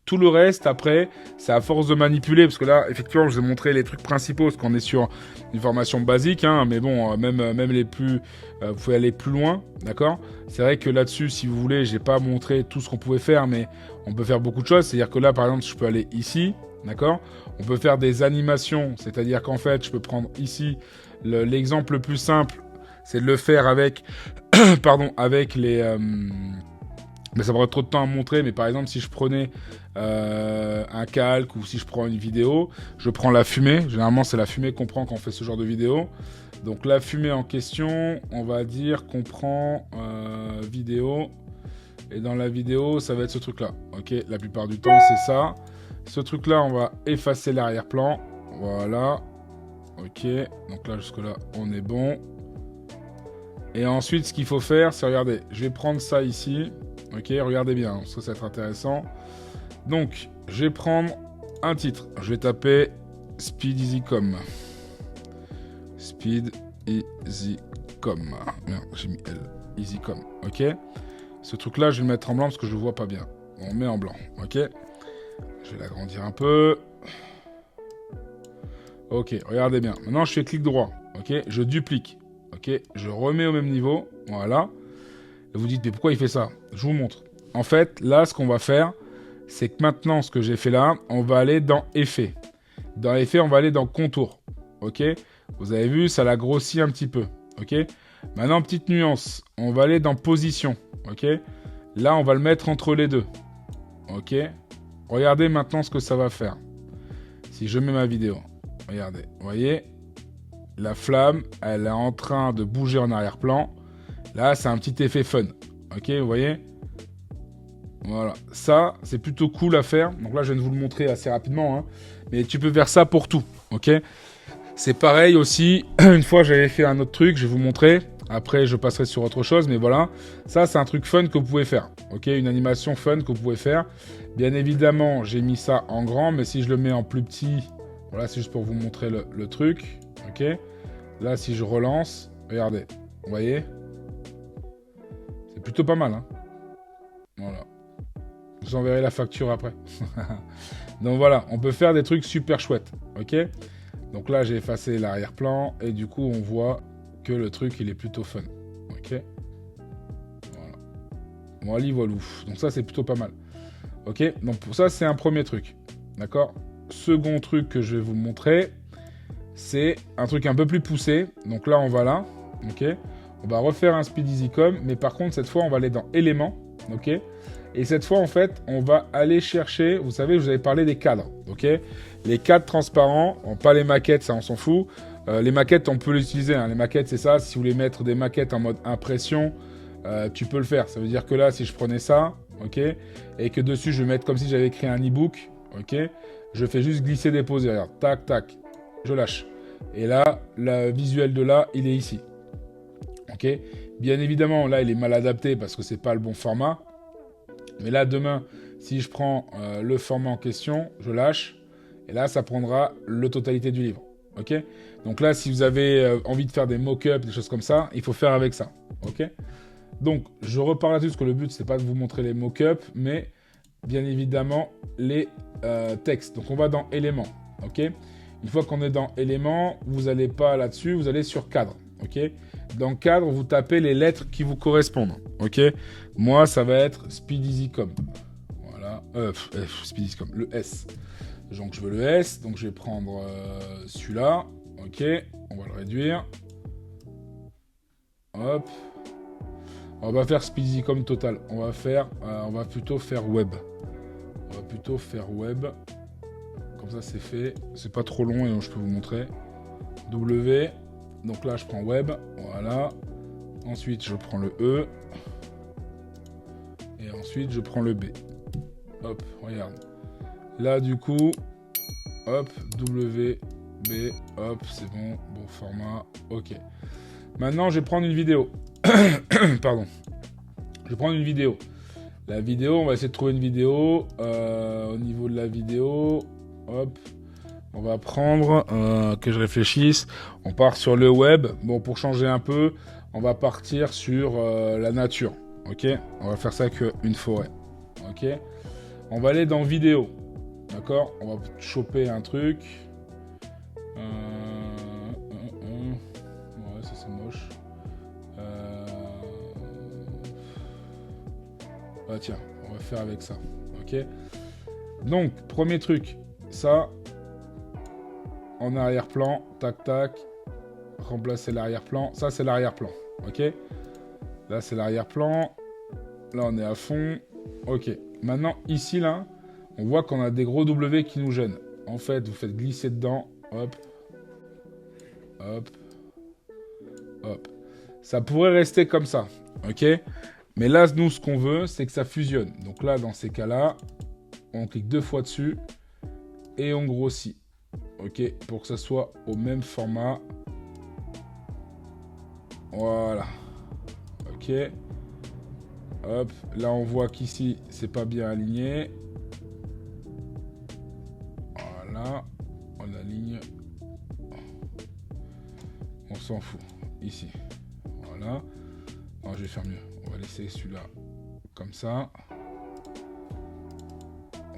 Tout le reste, après, c'est à force de manipuler, parce que là, effectivement, je vous ai montré les trucs principaux, parce qu'on est sur une formation basique, hein, mais bon, même les plus... vous pouvez aller plus loin, d'accord? C'est vrai que là-dessus, si vous voulez, j'ai pas montré tout ce qu'on pouvait faire, mais on peut faire beaucoup de choses. C'est-à-dire que là, par exemple, je peux aller ici, d'accord? On peut faire des animations, c'est-à-dire qu'en fait, je peux prendre ici l'exemple le plus simple, c'est de le faire avec, pardon, avec les... mais ça prendrait trop de temps à montrer, mais par exemple, si je prenais un calque ou si je prends une vidéo, je prends la fumée. Généralement, c'est la fumée qu'on prend quand on fait ce genre de vidéo. Donc la fumée en question, on va dire qu'on prend vidéo. Et dans la vidéo, ça va être ce truc-là. Ok, la plupart du temps, c'est ça. Ce truc-là, on va effacer l'arrière-plan. Voilà. Ok, donc là, jusque-là, on est bon. Et ensuite, ce qu'il faut faire, c'est, regardez, je vais prendre ça ici. Ok, regardez bien, ça va être intéressant. Donc, je vais prendre un titre. Je vais taper Speed Easycom. Speed Easycom. Merde, j'ai mis L. Easycom, ok. Ce truc-là, je vais le mettre en blanc parce que je ne vois pas bien. On met en blanc, ok. Je vais l'agrandir un peu. Ok, regardez bien. Maintenant, je fais clic droit, ok. Je duplique, ok. Je remets au même niveau, voilà. Et vous dites, mais pourquoi il fait ça? Je vous montre. En fait, là, ce qu'on va faire, c'est que maintenant, ce que j'ai fait là, on va aller dans Effet. Dans Effet, on va aller dans Contour, ok. Vous avez vu, ça l'a grossi un petit peu, ok. Maintenant, petite nuance, on va aller dans Position, ok. Là, on va le mettre entre les deux, ok. Regardez maintenant ce que ça va faire. Si je mets ma vidéo, regardez, vous voyez, la flamme, elle est en train de bouger en arrière-plan. Là, c'est un petit effet fun, ok, vous voyez. Voilà, ça, c'est plutôt cool à faire. Donc là, je viens de vous le montrer assez rapidement, hein. Mais tu peux faire ça pour tout, ok. C'est pareil aussi, une fois j'avais fait un autre truc, je vais vous montrer. Après, je passerai sur autre chose, mais voilà. Ça, c'est un truc fun que vous pouvez faire, ok. Une animation fun que vous pouvez faire. Bien évidemment, j'ai mis ça en grand, mais si je le mets en plus petit, voilà, c'est juste pour vous montrer le truc, ok. Là, si je relance, regardez, vous voyez. C'est plutôt pas mal, hein. Voilà. Je vous enverrai la facture après. Donc voilà, on peut faire des trucs super chouettes, ok. Donc là, j'ai effacé l'arrière-plan et du coup, on voit que le truc, il est plutôt fun. Ok. Voilà. Voilà, voilou. Donc ça, c'est plutôt pas mal. Ok. Donc pour ça, c'est un premier truc. D'accord. Second truc que je vais vous montrer, c'est un truc un peu plus poussé. Donc là, on va là. Ok. On va refaire un Speed Easycom, mais par contre, cette fois, on va aller dans Éléments. Ok. Et cette fois, en fait, on va aller chercher, vous savez, je vous avais parlé des cadres, ok. Les cadres transparents, pas les maquettes, ça on s'en fout. Les maquettes, on peut l'utiliser, hein. Les maquettes, c'est ça, si vous voulez mettre des maquettes en mode impression, tu peux le faire. Ça veut dire que là, si je prenais ça, ok, et que dessus, je vais mettre comme si j'avais écrit un e-book, ok, je fais juste glisser-déposer, regarde, tac, tac, je lâche. Et là, le visuel de là, il est ici, ok. Bien évidemment, là, il est mal adapté parce que c'est pas le bon format. Mais là, demain, si je prends le format en question, je lâche. Et là, ça prendra la totalité du livre. Ok. Donc là, si vous avez envie de faire des mock-ups, des choses comme ça, il faut faire avec ça. Ok. Donc, je repars là-dessus parce que le but, c'est pas de vous montrer les mock-ups, mais bien évidemment, les textes. Donc, on va dans Éléments. Ok. Une fois qu'on est dans Éléments, vous n'allez pas là-dessus, vous allez sur Cadre. Ok. Dans Cadre, vous tapez les lettres qui vous correspondent. Ok. Moi, ça va être Speed Easycom. Voilà. Speed Easycom, le S. Donc, je veux le S. Donc, je vais prendre celui-là. Ok. On va le réduire. Hop. On va faire Speed Easycom total. On va plutôt faire Web. On va plutôt faire Web. Comme ça, c'est fait. C'est pas trop long et je peux vous montrer. W. Donc là, je prends Web. Voilà. Ensuite, je prends le E. Et ensuite, je prends le B. Hop, regarde. Là, du coup, hop, W, B, hop, c'est bon, bon format, ok. Maintenant, je vais prendre une vidéo. Pardon. Je vais prendre une vidéo. La vidéo, on va essayer de trouver une vidéo. Au niveau de la vidéo, hop, on va prendre, que je réfléchisse, on part sur le web. Bon, pour changer un peu, on va partir sur la nature. Ok, on va faire ça avec une forêt. Ok, on va aller dans vidéo. D'accord, on va choper un truc. Ouais, ça c'est moche. Ah tiens, on va faire avec ça. Ok. Donc, premier truc, ça, en arrière-plan, tac tac, remplacer l'arrière-plan. Ça c'est l'arrière-plan. Ok. Là, c'est l'arrière-plan. Là, on est à fond. Ok. Maintenant, ici, là, on voit qu'on a des gros W qui nous gênent. En fait, vous faites glisser dedans. Hop. Hop. Hop. Ça pourrait rester comme ça. Ok. Mais là, nous, ce qu'on veut, c'est que ça fusionne. Donc là, dans ces cas-là, on clique 2 fois dessus. Et on grossit. Ok. Pour que ça soit au même format. Voilà. ok. Hop, là on voit qu'ici c'est pas bien aligné. Voilà, on aligne. On s'en fout, ici. Voilà. Non, je vais faire mieux. On va laisser celui-là comme ça.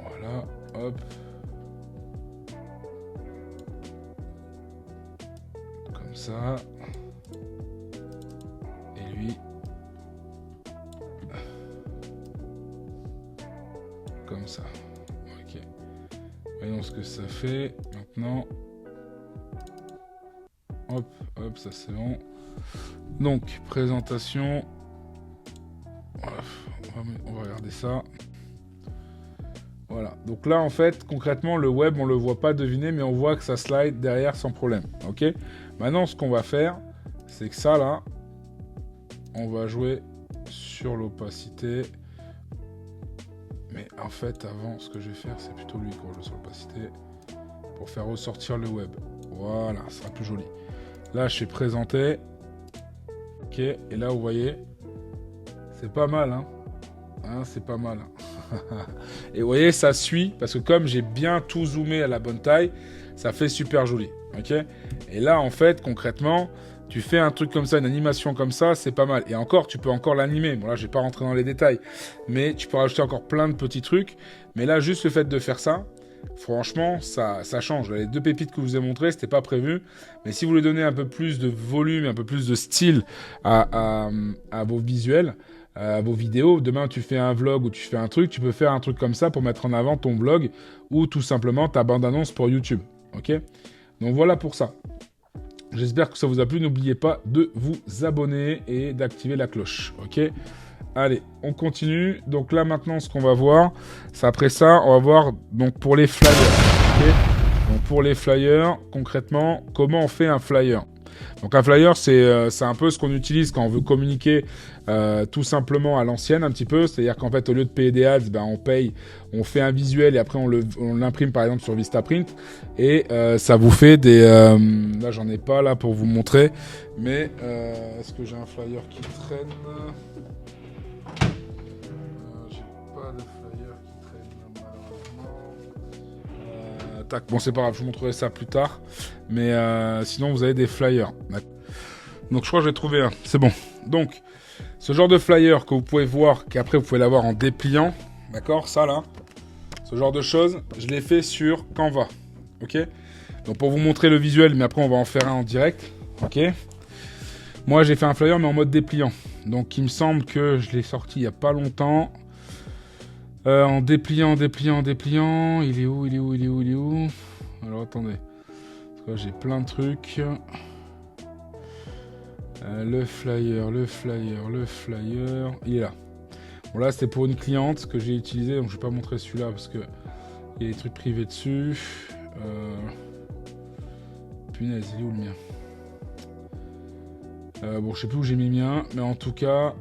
Voilà, hop. Comme ça. Et lui. Comme ça. Ok. Voyons ce que ça fait. Maintenant. Hop, hop, ça c'est bon. Donc, présentation. Voilà, on va regarder ça. Voilà. Donc là, en fait, concrètement, le web, on le voit pas deviner, mais on voit que ça slide derrière sans problème. Ok. Maintenant, ce qu'on va faire, c'est que ça, là, on va jouer sur l'opacité. Mais en fait, avant, ce que je vais faire, c'est plutôt lui qu'on joue sur l'opacité pour faire ressortir le web. Voilà, ça sera plus joli. Là, je suis présenté. Ok, et là, vous voyez, c'est pas mal, hein, c'est pas mal. Et vous voyez, ça suit, parce que comme j'ai bien tout zoomé à la bonne taille, ça fait super joli, ok. Et là, en fait, concrètement, tu fais un truc comme ça, une animation comme ça, c'est pas mal. Et encore, tu peux encore l'animer. Bon, là, je vais pas rentrer dans les détails, mais tu peux rajouter encore plein de petits trucs. Mais là, juste le fait de faire ça, franchement, ça change. Les deux pépites que je vous ai montrées, c'était pas prévu. Mais si vous voulez donner un peu plus de volume, un peu plus de style à vos visuels, à vos vidéos, demain tu fais un vlog ou tu fais un truc, tu peux faire un truc comme ça pour mettre en avant ton vlog ou tout simplement ta bande-annonce pour YouTube. Ok ? Donc voilà pour ça. J'espère que ça vous a plu. N'oubliez pas de vous abonner et d'activer la cloche. Ok ? Allez, on continue. Donc là, maintenant, ce qu'on va voir, c'est après ça, on va voir donc pour les flyers. Okay, donc pour les flyers, concrètement, comment on fait un flyer ? Donc un flyer, c'est un peu ce qu'on utilise quand on veut communiquer tout simplement à l'ancienne un petit peu. C'est-à-dire qu'en fait, au lieu de payer des ads, on paye, on fait un visuel et après on l'imprime par exemple sur Vistaprint. Et ça vous fait des... là, j'en ai pas là pour vous montrer. Mais est-ce que j'ai un flyer qui traîne ? Tac, bon c'est pas grave, je vous montrerai ça plus tard. Mais sinon vous avez des flyers. Donc je crois que j'ai trouvé un, c'est bon. Donc ce genre de flyer que vous pouvez voir, qu'après vous pouvez l'avoir en dépliant, d'accord, ça là, ce genre de choses, je l'ai fait sur Canva, ok. Donc pour vous montrer le visuel, mais après on va en faire un en direct, ok. Moi j'ai fait un flyer mais en mode dépliant. Donc il me semble que je l'ai sorti il y a pas longtemps. En dépliant, il est où? Alors attendez, parce que j'ai plein de trucs. Le flyer, il est là. Bon là c'était pour une cliente que j'ai utilisé, donc je vais pas montrer celui-là parce que il y a des trucs privés dessus. Punaise, il est où le mien? Bon je sais plus où j'ai mis le mien, mais en tout cas...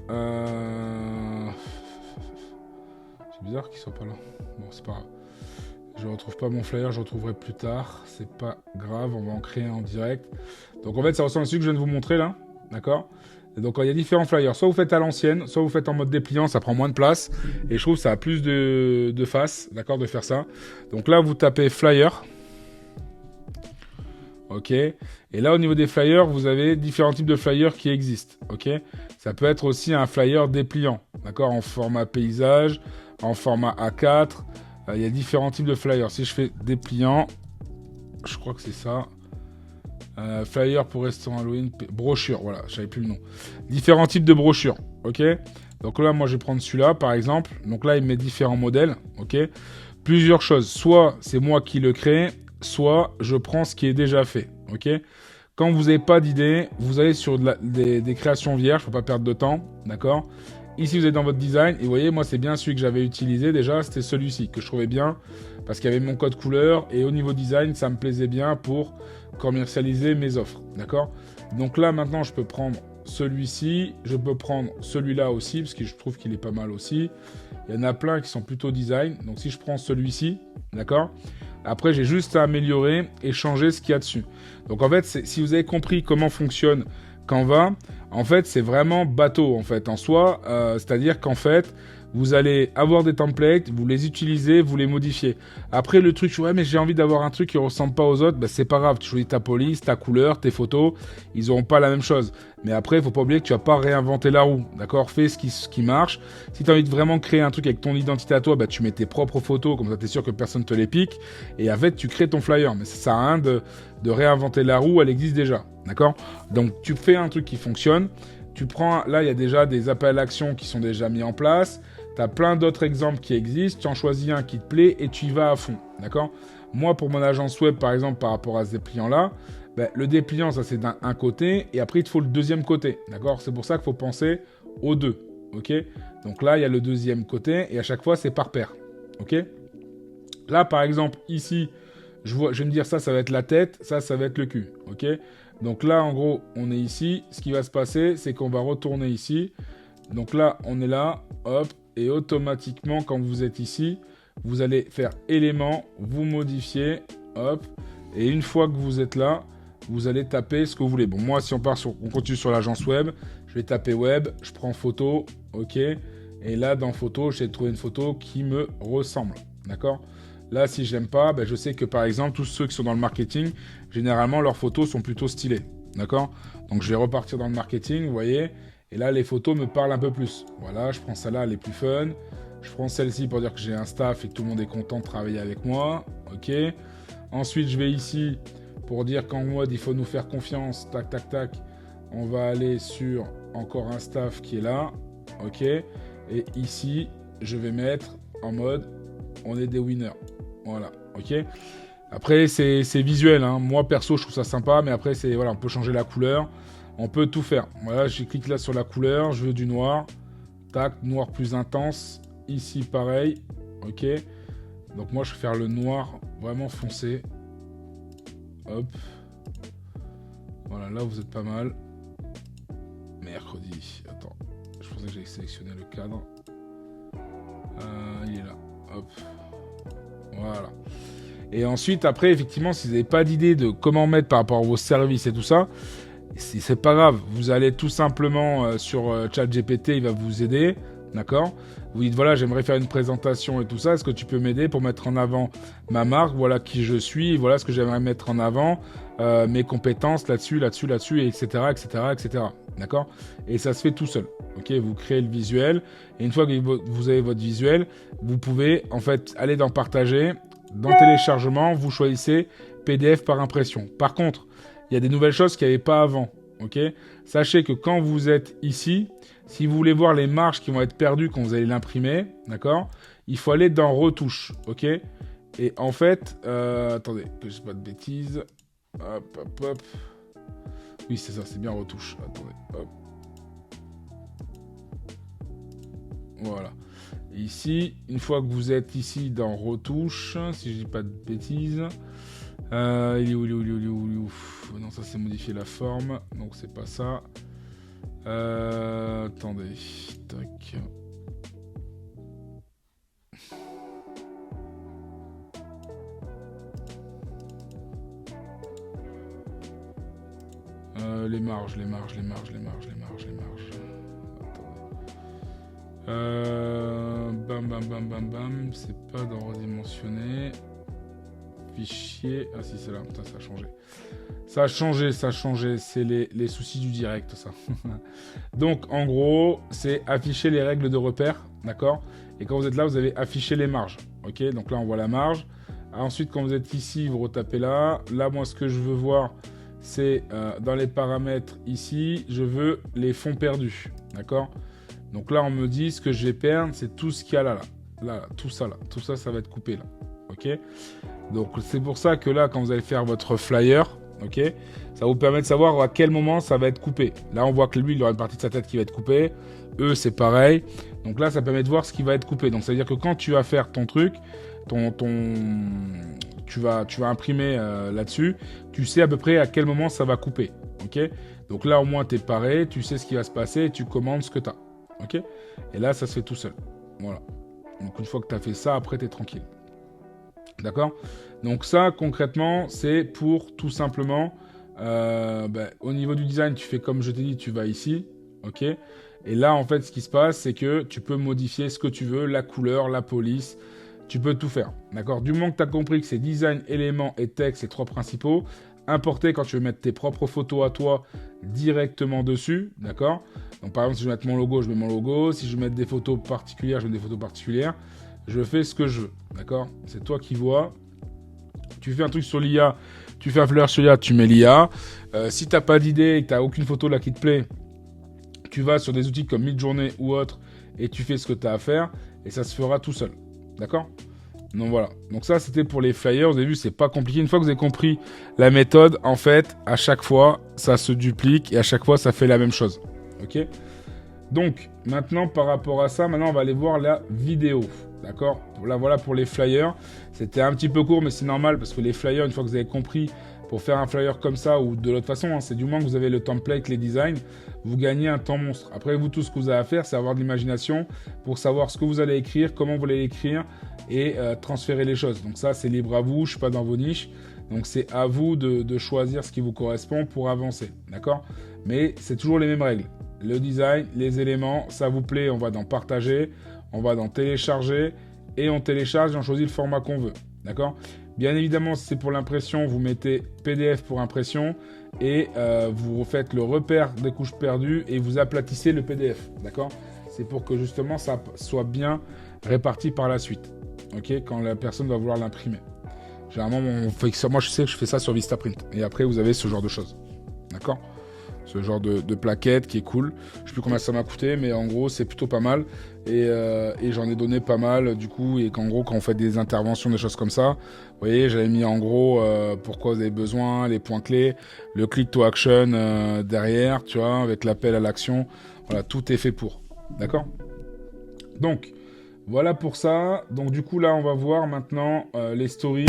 C'est bizarre qu'il soit pas là. Bon, c'est pas grave. Je retrouve pas mon flyer, je retrouverai plus tard. C'est pas grave, on va en créer un en direct. Donc en fait, ça ressemble à celui que je viens de vous montrer là. D'accord ? Et donc il y a différents flyers. Soit vous faites à l'ancienne, soit vous faites en mode dépliant, ça prend moins de place. Et je trouve que ça a plus de face, d'accord, de faire ça. Donc là, vous tapez flyer. Ok. Et là, au niveau des flyers, vous avez différents types de flyers qui existent. Ok. Ça peut être aussi un flyer dépliant, d'accord, en format paysage, en format A4. Il y a différents types de flyers. Si je fais dépliant, je crois que c'est ça. Flyer pour restaurant Halloween, brochure, voilà, je savais plus le nom. Différents types de brochures, ok. Donc là, moi, je vais prendre celui-là, par exemple. Donc là, il met différents modèles, ok. Plusieurs choses. Soit c'est moi qui le crée, soit je prends ce qui est déjà fait, ok. Quand vous n'avez pas d'idée, vous allez sur des créations vierges, faut pas perdre de temps, d'accord. Ici, vous êtes dans votre design, et vous voyez, moi, c'est bien celui que j'avais utilisé déjà, c'était celui-ci, que je trouvais bien, parce qu'il y avait mon code couleur, et au niveau design, ça me plaisait bien pour commercialiser mes offres, d'accord. Donc là, maintenant, je peux prendre celui-ci, je peux prendre celui-là aussi, parce que je trouve qu'il est pas mal aussi. Il y en a plein qui sont plutôt design, donc si je prends celui-ci, d'accord. Après, j'ai juste à améliorer et changer ce qu'il y a dessus. Donc en fait, si vous avez compris comment fonctionne Canva, En fait, c'est vraiment bateau, en fait, en soi. C'est-à-dire qu'en fait, vous allez avoir des templates, vous les utilisez, vous les modifiez. Après, le truc, ouais, mais j'ai envie d'avoir un truc qui ressemble pas aux autres, bah, c'est pas grave. Tu choisis ta police, ta couleur, tes photos, ils auront pas la même chose. Mais après, il faut pas oublier que tu vas pas réinventer la roue, d'accord? Fais ce qui marche. Si tu as envie de vraiment créer un truc avec ton identité à toi, bah, tu mets tes propres photos, comme ça tu es sûr que personne te les pique. Et en fait, tu crées ton flyer. Mais ça sert à rien de réinventer la roue, elle existe déjà, d'accord? Donc, tu fais un truc qui fonctionne. Tu prends, là, il y a déjà des appels à l'action qui sont déjà mis en place. Tu as plein d'autres exemples qui existent, tu en choisis un qui te plaît et tu y vas à fond, d'accord? Moi, pour mon agence web, par exemple, par rapport à ce dépliant-là, ben, le dépliant, ça c'est d'un côté, et après, il te faut le deuxième côté, d'accord? C'est pour ça qu'il faut penser aux deux, ok? Donc là, il y a le deuxième côté, et à chaque fois, c'est par paire, ok? Là, par exemple, ici, je vais me dire ça va être la tête, ça va être le cul, ok? Donc là, en gros, on est ici. Ce qui va se passer, c'est qu'on va retourner ici. Donc là, on est là, hop, et automatiquement, quand vous êtes ici, vous allez faire éléments, vous modifiez, hop, et une fois que vous êtes là, vous allez taper ce que vous voulez. Bon, moi, si on continue sur l'agence web, je vais taper web, je prends photo, ok, et là, dans photo, j'essaie de trouver une photo qui me ressemble, d'accord? Là, si j'aime pas, ben, je sais que par exemple, tous ceux qui sont dans le marketing, généralement, leurs photos sont plutôt stylées, d'accord? Donc, je vais repartir dans le marketing, vous voyez. Et là, les photos me parlent un peu plus. Voilà, je prends celle-là, elle est plus fun. Je prends celle-ci pour dire que j'ai un staff et que tout le monde est content de travailler avec moi. Ok. Ensuite, je vais ici pour dire qu'en mode, il faut nous faire confiance. Tac, tac, tac. On va aller sur encore un staff qui est là. Ok. Et ici, je vais mettre en mode, on est des winners. Voilà. Ok. Après, c'est visuel, hein. Moi, perso, je trouve ça sympa. Mais après, voilà, on peut changer la couleur. On peut tout faire. Voilà, je clique là sur la couleur, je veux du noir. Tac, noir plus intense. Ici, pareil. Ok. Donc moi, je vais faire le noir vraiment foncé. Hop. Voilà, là, vous êtes pas mal. Mercredi. Attends. Je pensais que j'allais sélectionner le cadre. Il est là. Hop. Voilà. Et ensuite, après, effectivement, si vous n'avez pas d'idée de comment mettre par rapport à vos services et tout ça, c'est pas grave, vous allez tout simplement sur ChatGPT, il va vous aider, d'accord? Vous dites voilà, j'aimerais faire une présentation et tout ça, est-ce que tu peux m'aider pour mettre en avant ma marque, voilà qui je suis, voilà ce que j'aimerais mettre en avant, mes compétences là-dessus, et etc., d'accord? Et ça se fait tout seul, ok? Vous créez le visuel, et une fois que vous avez votre visuel, vous pouvez en fait aller dans partager, dans téléchargement, vous choisissez PDF par impression. Par contre, il y a des nouvelles choses qu'il n'y avait pas avant, ok? Sachez que quand vous êtes ici, si vous voulez voir les marges qui vont être perdues quand vous allez l'imprimer, d'accord? Il faut aller dans retouches, ok? Et en fait, attendez, que je ne dise pas de bêtises. Hop, hop, hop. Oui, c'est ça, c'est bien retouche. Attendez, hop. Voilà. Et ici, une fois que vous êtes ici dans retouche, si je dis pas de bêtises... il est où. Non, ça c'est modifier la forme, donc c'est pas ça. Attendez. Tac. Les marges. Attendez. Bam. C'est pas dans redimensionner. Fichier. Ah si, c'est là. Putain, ça a changé. C'est les soucis du direct, ça. Donc, en gros, c'est afficher les règles de repère, d'accord? Et quand vous êtes là, vous avez affiché les marges, ok? Donc là, on voit la marge. Ensuite, quand vous êtes ici, vous retapez là. Là, moi, ce que je veux voir, c'est dans les paramètres ici, je veux les fonds perdus, d'accord? Donc là, on me dit ce que je vais perdre, c'est tout ce qu'il y a là. Tout ça, ça va être coupé là, ok? Donc c'est pour ça que là, quand vous allez faire votre flyer, ok, ça vous permet de savoir à quel moment ça va être coupé. Là, on voit que lui, il aura une partie de sa tête qui va être coupée. Eux, c'est pareil. Donc là, ça permet de voir ce qui va être coupé. Donc ça veut dire que quand tu vas faire ton truc, tu vas imprimer là-dessus, tu sais à peu près à quel moment ça va couper, ok? Donc là, au moins, tu es paré, tu sais ce qui va se passer et tu commandes ce que tu as, ok? Et là, ça se fait tout seul. Voilà. Donc une fois que tu as fait ça, après, tu es tranquille. D'accord? Donc ça, concrètement, c'est pour tout simplement Au niveau du design, tu fais comme je t'ai dit, tu vas ici, ok. Et là, en fait, ce qui se passe, c'est que tu peux modifier ce que tu veux, la couleur, la police, tu peux tout faire, d'accord. Du moment que tu as compris que c'est design, éléments et texte, les trois principaux, importer quand tu veux mettre tes propres photos à toi directement dessus, d'accord. Donc par exemple, si je veux mettre mon logo, je mets mon logo. Si je veux mettre des photos particulières, je mets des photos particulières. Je fais ce que je veux, d'accord. C'est toi qui vois. Tu fais un truc sur l'IA, tu fais un fleur sur l'IA, tu mets l'IA. Si t'as pas d'idée et que t'as aucune photo là qui te plaît, tu vas sur des outils comme Midjourney ou autre et tu fais ce que tu as à faire et ça se fera tout seul. D'accord? Donc voilà. Donc ça, c'était pour les flyers. Vous avez vu, c'est pas compliqué. Une fois que vous avez compris la méthode, en fait, à chaque fois, ça se duplique et à chaque fois, ça fait la même chose. Ok? Donc, maintenant, par rapport à ça, maintenant, on va aller voir la vidéo. D'accord? Là, voilà pour les flyers. C'était un petit peu court, mais c'est normal parce que les flyers, une fois que vous avez compris, pour faire un flyer comme ça ou de l'autre façon, hein, c'est du moment que vous avez le template, les designs, vous gagnez un temps monstre. Après, vous, tout ce que vous avez à faire, c'est avoir de l'imagination pour savoir ce que vous allez écrire, comment vous allez l'écrire et transférer les choses. Donc ça, c'est libre à vous, je ne suis pas dans vos niches. Donc c'est à vous de choisir ce qui vous correspond pour avancer. D'accord? Mais c'est toujours les mêmes règles. Le design, les éléments, ça vous plaît, on va dans partager, on va dans télécharger et on télécharge et on choisit le format qu'on veut. D'accord? Bien évidemment, si c'est pour l'impression, vous mettez PDF pour impression et vous faites le repère des couches perdues et vous aplatissez le PDF. D'accord? C'est pour que justement ça soit bien réparti par la suite. Ok? Quand la personne va vouloir l'imprimer. Généralement, moi je sais que je fais ça sur Vistaprint. Et après, vous avez ce genre de choses. D'accord? Ce genre de plaquette qui est cool. Je ne sais plus combien ça m'a coûté, mais en gros, c'est plutôt pas mal. Et j'en ai donné pas mal, du coup. Et qu'en gros, quand on fait des interventions, des choses comme ça, vous voyez, j'avais mis en gros pourquoi vous avez besoin, les points clés, le click to action derrière, tu vois, avec l'appel à l'action. Voilà, tout est fait pour. D'accord? Donc, voilà pour ça. Donc, du coup, là, on va voir maintenant les stories.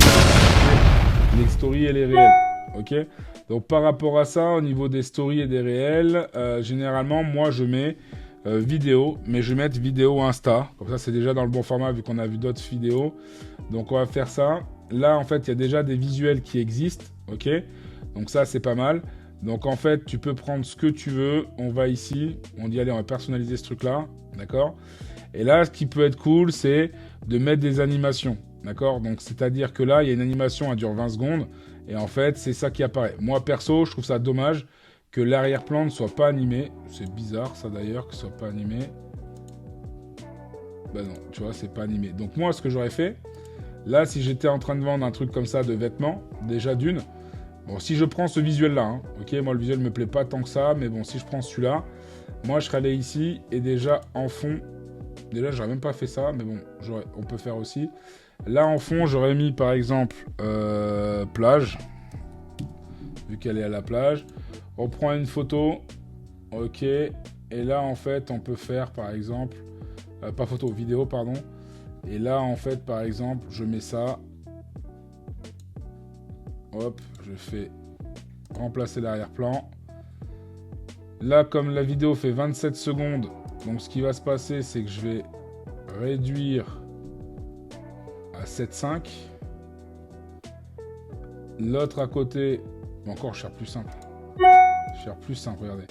Les stories et les réels. Ok? Donc par rapport à ça, au niveau des stories et des réels, généralement, moi je mets vidéo, mais je vais mettre vidéo Insta. Comme ça, c'est déjà dans le bon format vu qu'on a vu d'autres vidéos. Donc on va faire ça. Là, en fait, il y a déjà des visuels qui existent. Ok? Donc ça, c'est pas mal. Donc en fait, tu peux prendre ce que tu veux. On va ici. On dit, allez, on va personnaliser ce truc-là. D'accord? Et là, ce qui peut être cool, c'est de mettre des animations. D'accord? Donc c'est-à-dire que là, il y a une animation, elle dure 20 secondes. Et en fait, c'est ça qui apparaît. Moi, perso, je trouve ça dommage que l'arrière-plan ne soit pas animé. C'est bizarre, ça d'ailleurs, que ce soit pas animé. Bah non, tu vois, c'est pas animé. Donc moi, ce que j'aurais fait, là, si j'étais en train de vendre un truc comme ça de vêtements, déjà d'une, bon, si je prends ce visuel-là, hein, ok, moi, le visuel me plaît pas tant que ça, mais bon, si je prends celui-là, moi, je serais allé ici, et déjà, en fond, déjà, j'aurais même pas fait ça, mais bon, on peut faire aussi. Là, en fond, j'aurais mis, par exemple, plage. Vu qu'elle est à la plage. On prend une photo. Ok. Et là, en fait, on peut faire, par exemple... pas photo, vidéo, pardon. Et là, en fait, par exemple, je mets ça. Hop, je fais remplacer l'arrière-plan. Là, comme la vidéo fait 27 secondes, donc ce qui va se passer, c'est que je vais réduire à 7,5. L'autre à côté, encore je cherche plus simple. Regardez.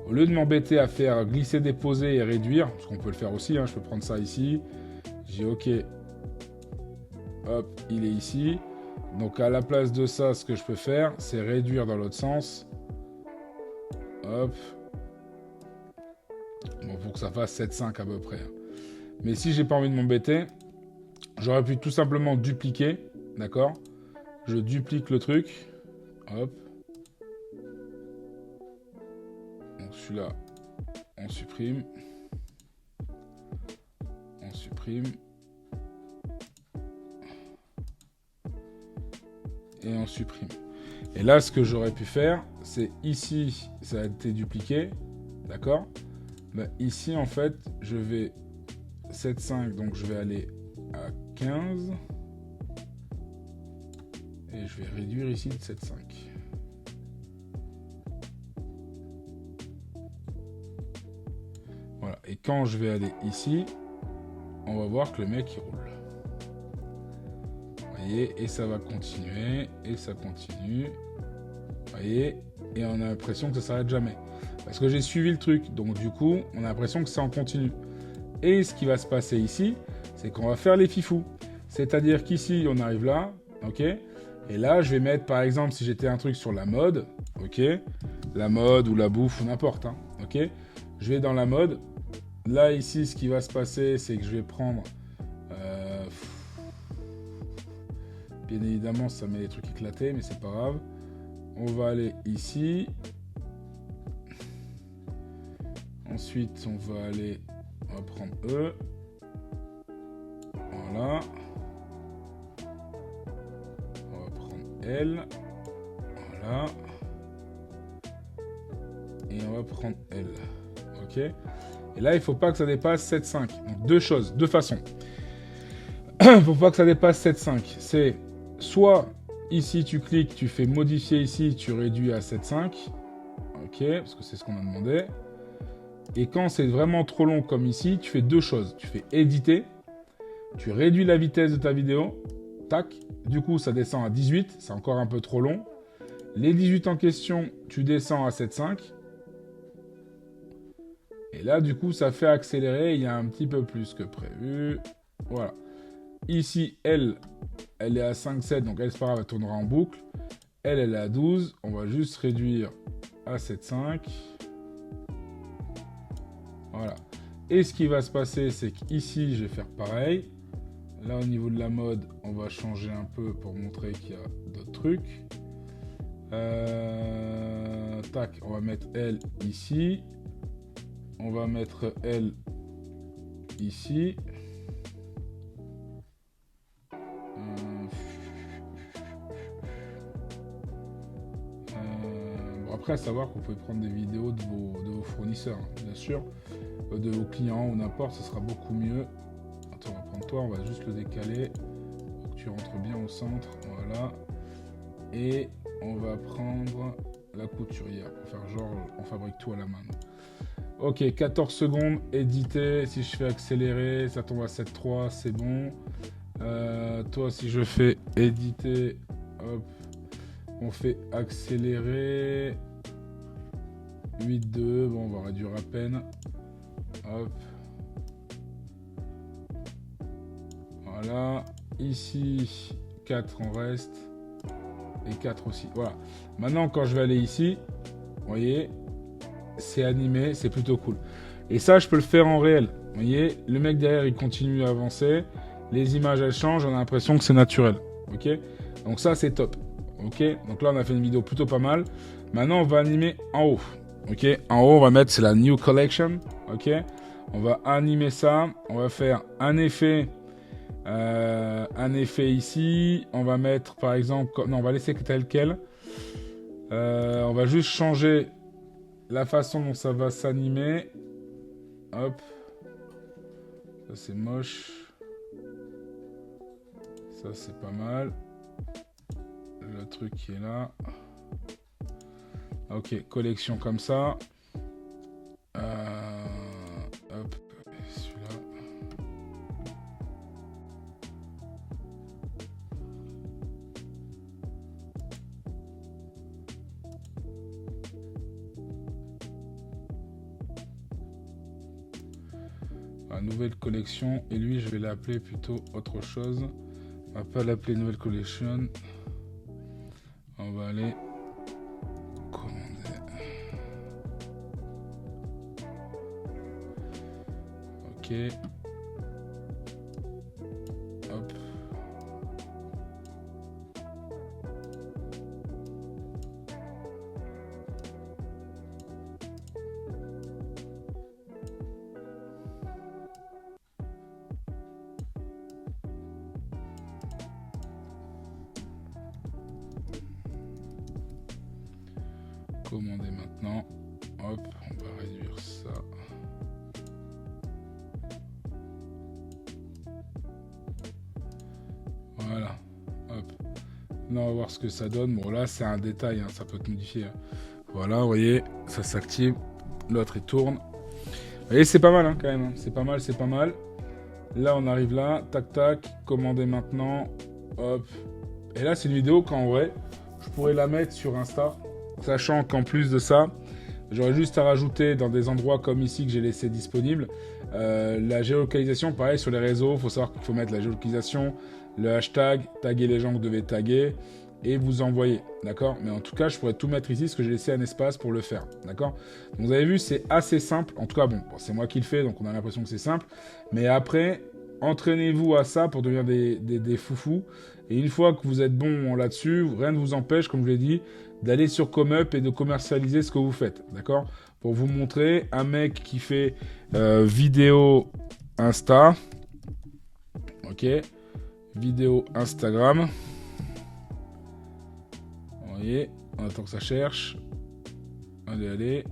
Au lieu de m'embêter à faire glisser, déposer et réduire, parce qu'on peut le faire aussi, hein, je peux prendre ça ici. J'ai OK. Hop, il est ici. Donc à la place de ça, ce que je peux faire, c'est réduire dans l'autre sens. Hop. Bon, pour que ça fasse 7,5 à peu près. Mais si j'ai pas envie de m'embêter, j'aurais pu tout simplement dupliquer. D'accord? Je duplique le truc. Hop. Donc celui-là, on supprime. On supprime. Et on supprime. Et là, ce que j'aurais pu faire, c'est ici, ça a été dupliqué. D'accord? Ben, ici, en fait, je vais 7,5, donc je vais aller à 15. Et je vais réduire ici de 7,5. Voilà. Et quand je vais aller ici, on va voir que le mec, il roule. Vous voyez? Et ça va continuer. Et ça continue. Vous voyez? Et on a l'impression que ça s'arrête jamais. Parce que j'ai suivi le truc. Donc du coup, on a l'impression que c'est en continu. Et ce qui va se passer ici, c'est qu'on va faire les fifous. C'est-à-dire qu'ici, on arrive là, ok? Et là, je vais mettre, par exemple, si j'étais un truc sur la mode, ok? La mode ou la bouffe ou n'importe, hein, ok? Je vais dans la mode. Là, ici, ce qui va se passer, c'est que je vais prendre... Bien évidemment, ça met les trucs éclatés, mais c'est pas grave. On va aller ici. Ensuite, on va aller... On va prendre E. Voilà. On va prendre L. Voilà. Et on va prendre L. Ok. Et là, il ne faut pas que ça dépasse 7,5. Donc, deux choses, deux façons. Il ne faut pas que ça dépasse 7,5. C'est soit ici, tu cliques, tu fais modifier ici, tu réduis à 7,5. Ok, parce que c'est ce qu'on a demandé. Et quand c'est vraiment trop long comme ici, tu fais deux choses. Tu fais éditer, tu réduis la vitesse de ta vidéo, tac. Du coup, ça descend à 18, c'est encore un peu trop long. Les 18 en question, tu descends à 7,5. Et là, du coup, ça fait accélérer, il y a un petit peu plus que prévu. Voilà. Ici, elle est à 5,7, donc elle, c'est pas grave, elle tournera en boucle. Elle est à 12, on va juste réduire à 7,5. Voilà. Et ce qui va se passer, c'est qu'ici, je vais faire pareil. Là, au niveau de la mode, on va changer un peu pour montrer qu'il y a d'autres trucs. Tac, on va mettre elle ici. On va mettre elle ici. Bon, après, à savoir que vous pouvez prendre des vidéos de vos fournisseurs, hein, bien sûr, de vos clients ou n'importe, ce sera beaucoup mieux. Attends, on va prendre toi, on va juste le décaler pour que tu rentres bien au centre. Voilà. Et on va prendre la couturière pour faire genre, on fabrique tout à la main. Ok, 14 secondes, éditer. Si je fais accélérer, ça tombe à 7,3, c'est bon. Toi, si je fais éditer, hop, on fait accélérer. 8,2, bon, on va réduire à peine. Hop. Voilà. Ici, 4 en reste. Et 4 aussi. Voilà. Maintenant, quand je vais aller ici, vous voyez, c'est animé, c'est plutôt cool. Et ça, je peux le faire en réel. Vous voyez, le mec derrière, il continue à avancer. Les images, elles changent. On a l'impression que c'est naturel. Ok. Donc ça, c'est top. Ok. Donc là, on a fait une vidéo plutôt pas mal. Maintenant, on va animer en haut. Ok. En haut, on va mettre, c'est la New Collection. Ok. On va animer ça. On va faire un effet ici. On va mettre, par exemple... Non, on va laisser tel quel. On va juste changer la façon dont ça va s'animer. Hop. Ça, c'est moche. Ça, c'est pas mal. Le truc qui est là. Ok, collection comme ça. Hop, celui-là. Nouvelle collection. Et lui, je vais l'appeler plutôt autre chose. On va pas l'appeler nouvelle collection. On va aller commander. Ok. Hop. Commander maintenant. Hop, on va réduire ça. Voilà. Hop. Là, on va voir ce que ça donne. Bon, là, c'est un détail, hein, ça peut te modifier. Voilà, vous voyez, ça s'active. L'autre, il tourne. Vous voyez, c'est pas mal, hein, quand même. Hein. C'est pas mal, c'est pas mal. Là, on arrive là. Tac, tac. Commander maintenant. Hop. Et là, c'est une vidéo qu'en vrai, je pourrais la mettre sur Insta. Sachant qu'en plus de ça, j'aurais juste à rajouter dans des endroits comme ici que j'ai laissé disponible, la géolocalisation, pareil sur les réseaux, il faut savoir qu'il faut mettre la géolocalisation, le hashtag, taguer les gens que vous devez taguer, et vous envoyer, d'accord? Mais en tout cas, je pourrais tout mettre ici, parce que j'ai laissé un espace pour le faire, d'accord? Vous avez vu, c'est assez simple, en tout cas, bon, c'est moi qui le fais, donc on a l'impression que c'est simple, mais après, entraînez-vous à ça pour devenir des foufous, et une fois que vous êtes bon là-dessus, rien ne vous empêche, comme je l'ai dit, d'aller sur ComeUp et de commercialiser ce que vous faites, d'accord? Pour vous montrer un mec qui fait vidéo Insta, ok, vidéo Instagram, vous voyez, on attend que ça cherche, allez,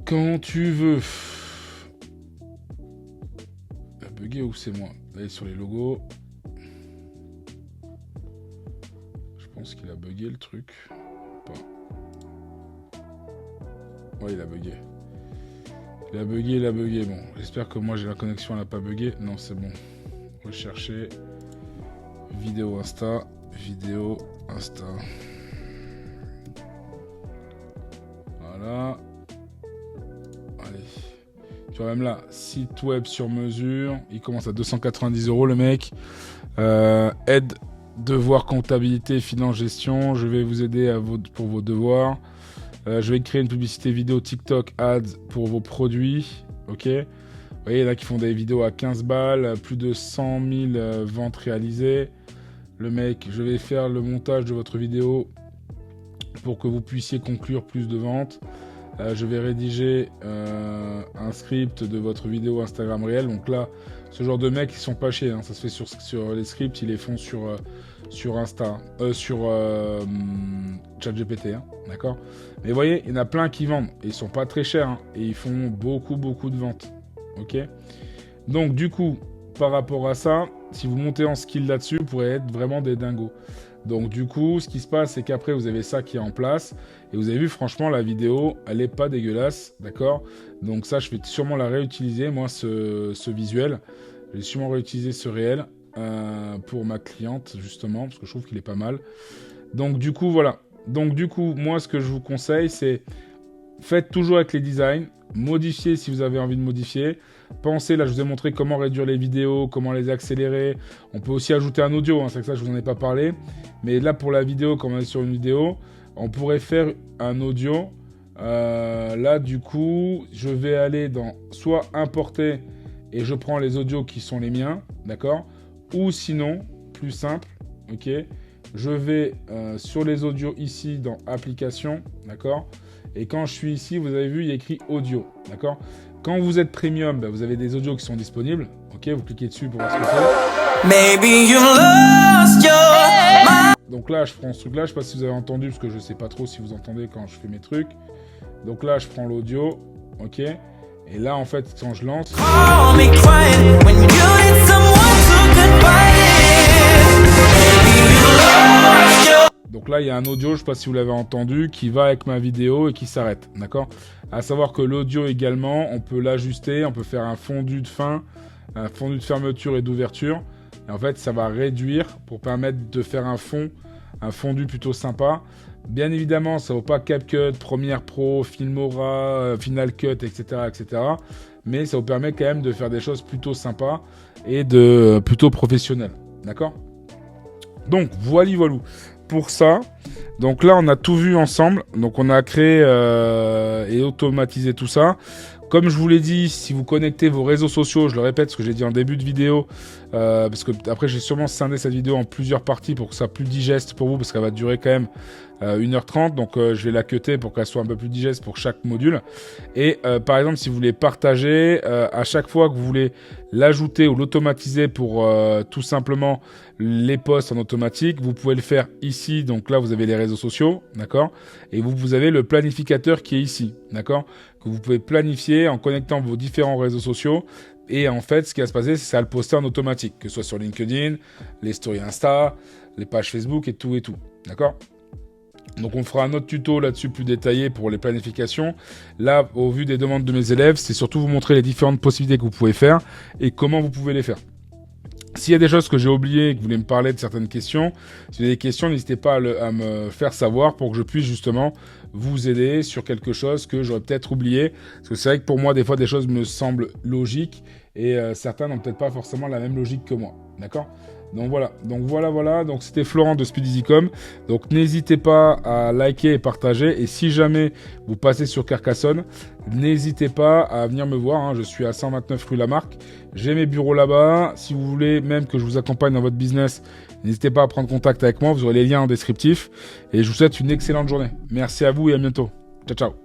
quand tu veux. Il a bugué ou c'est moi? Allez sur les logos. Je pense qu'il a bugué le truc. Pas. Ouais, il a bugué. Il a bugué. Bon, j'espère que moi j'ai la connexion, elle n'a pas bugué. Non, c'est bon. Rechercher. Vidéo Insta. Voilà. Allez. Tu vois, même là, site web sur mesure. Il commence à 290 € le mec. Aide, devoir, comptabilité, finance, gestion. Je vais vous aider pour vos devoirs. Je vais créer une publicité vidéo TikTok Ads pour vos produits. Ok. Vous voyez, il y en a qui font des vidéos à 15 balles, plus de 100 000 ventes réalisées. Le mec, je vais faire le montage de votre vidéo pour que vous puissiez conclure plus de ventes. Je vais rédiger un script de votre vidéo Instagram réel. Donc là, ce genre de mecs, ils sont pas chiés. Hein. Ça se fait sur les scripts, ils les font sur Insta, sur ChatGPT, hein, d'accord. Mais vous voyez, il y en a plein qui vendent. Et ils sont pas très chers, hein, et ils font beaucoup de ventes. Ok. Donc du coup, par rapport à ça, si vous montez en skill là-dessus, vous pourrez être vraiment des dingos. Donc du coup, ce qui se passe, c'est qu'après, vous avez ça qui est en place. Et vous avez vu, franchement, la vidéo, elle est pas dégueulasse, d'accord? Donc ça, je vais sûrement la réutiliser, moi, ce visuel. Je vais sûrement réutiliser ce réel pour ma cliente, justement, parce que je trouve qu'il est pas mal. Donc du coup, voilà. Donc du coup, moi, ce que je vous conseille, c'est faites toujours avec les designs. Modifiez si vous avez envie de modifier. Pensez, là je vous ai montré comment réduire les vidéos, comment les accélérer. On peut aussi ajouter un audio, hein, c'est que ça je vous en ai pas parlé. Mais là pour la vidéo, comme on est sur une vidéo, on pourrait faire un audio. Là du coup, je vais aller dans soit importer et je prends les audios qui sont les miens, d'accord? Ou sinon, plus simple, ok? Je vais sur les audios ici dans application, d'accord? Et quand je suis ici, vous avez vu, il y a écrit audio, d'accord? Quand vous êtes premium, bah, vous avez des audios qui sont disponibles. Ok, vous cliquez dessus pour voir ce que c'est. Maybe you lost your... Donc là, je prends ce truc-là. Je sais pas si vous avez entendu, parce que je sais pas trop si vous entendez quand je fais mes trucs. Donc là, je prends l'audio, ok? Et là, en fait, quand je lance... Donc là, il y a un audio, je ne sais pas si vous l'avez entendu, qui va avec ma vidéo et qui s'arrête, d'accord? À savoir que l'audio également, on peut l'ajuster, on peut faire un fondu de fin, un fondu de fermeture et d'ouverture. Et en fait, ça va réduire pour permettre de faire un fondu plutôt sympa. Bien évidemment, ça ne vaut pas CapCut, Premiere Pro, Filmora, Final Cut, etc., etc. Mais ça vous permet quand même de faire des choses plutôt sympas et plutôt professionnelles, d'accord? Donc, voilou. Pour ça, donc là on a tout vu ensemble, donc on a créé et automatisé tout ça. Comme je vous l'ai dit, si vous connectez vos réseaux sociaux, je le répète ce que j'ai dit en début de vidéo, parce que après j'ai sûrement scindé cette vidéo en plusieurs parties pour que ça soit plus digeste pour vous, parce qu'elle va durer quand même 1h30, donc je vais la cutter pour qu'elle soit un peu plus digeste pour chaque module. Et par exemple, si vous voulez partager, à chaque fois que vous voulez l'ajouter ou l'automatiser pour tout simplement les posts en automatique, vous pouvez le faire ici. Donc là, vous avez les réseaux sociaux, d'accord? Et vous avez le planificateur qui est ici, d'accord? Que vous pouvez planifier en connectant vos différents réseaux sociaux. Et en fait, ce qui va se passer, c'est que ça va le poster en automatique, que ce soit sur LinkedIn, les stories Insta, les pages Facebook et tout, d'accord? Donc on fera un autre tuto là-dessus plus détaillé pour les planifications. Là, au vu des demandes de mes élèves, c'est surtout vous montrer les différentes possibilités que vous pouvez faire et comment vous pouvez les faire. S'il y a des choses que j'ai oubliées et que vous voulez me parler de certaines questions, si vous avez des questions, n'hésitez pas à me faire savoir pour que je puisse justement vous aider sur quelque chose que j'aurais peut-être oublié. Parce que c'est vrai que pour moi, des fois, des choses me semblent logiques et certains n'ont peut-être pas forcément la même logique que moi. D'accord ? Donc voilà. Donc c'était Florent de Speed Easycom. Donc n'hésitez pas à liker et partager. Et si jamais vous passez sur Carcassonne, n'hésitez pas à venir me voir. Hein. Je suis à 129 rue Lamarck. J'ai mes bureaux là-bas. Si vous voulez même que je vous accompagne dans votre business, n'hésitez pas à prendre contact avec moi. Vous aurez les liens en descriptif. Et je vous souhaite une excellente journée. Merci à vous et à bientôt. Ciao, ciao.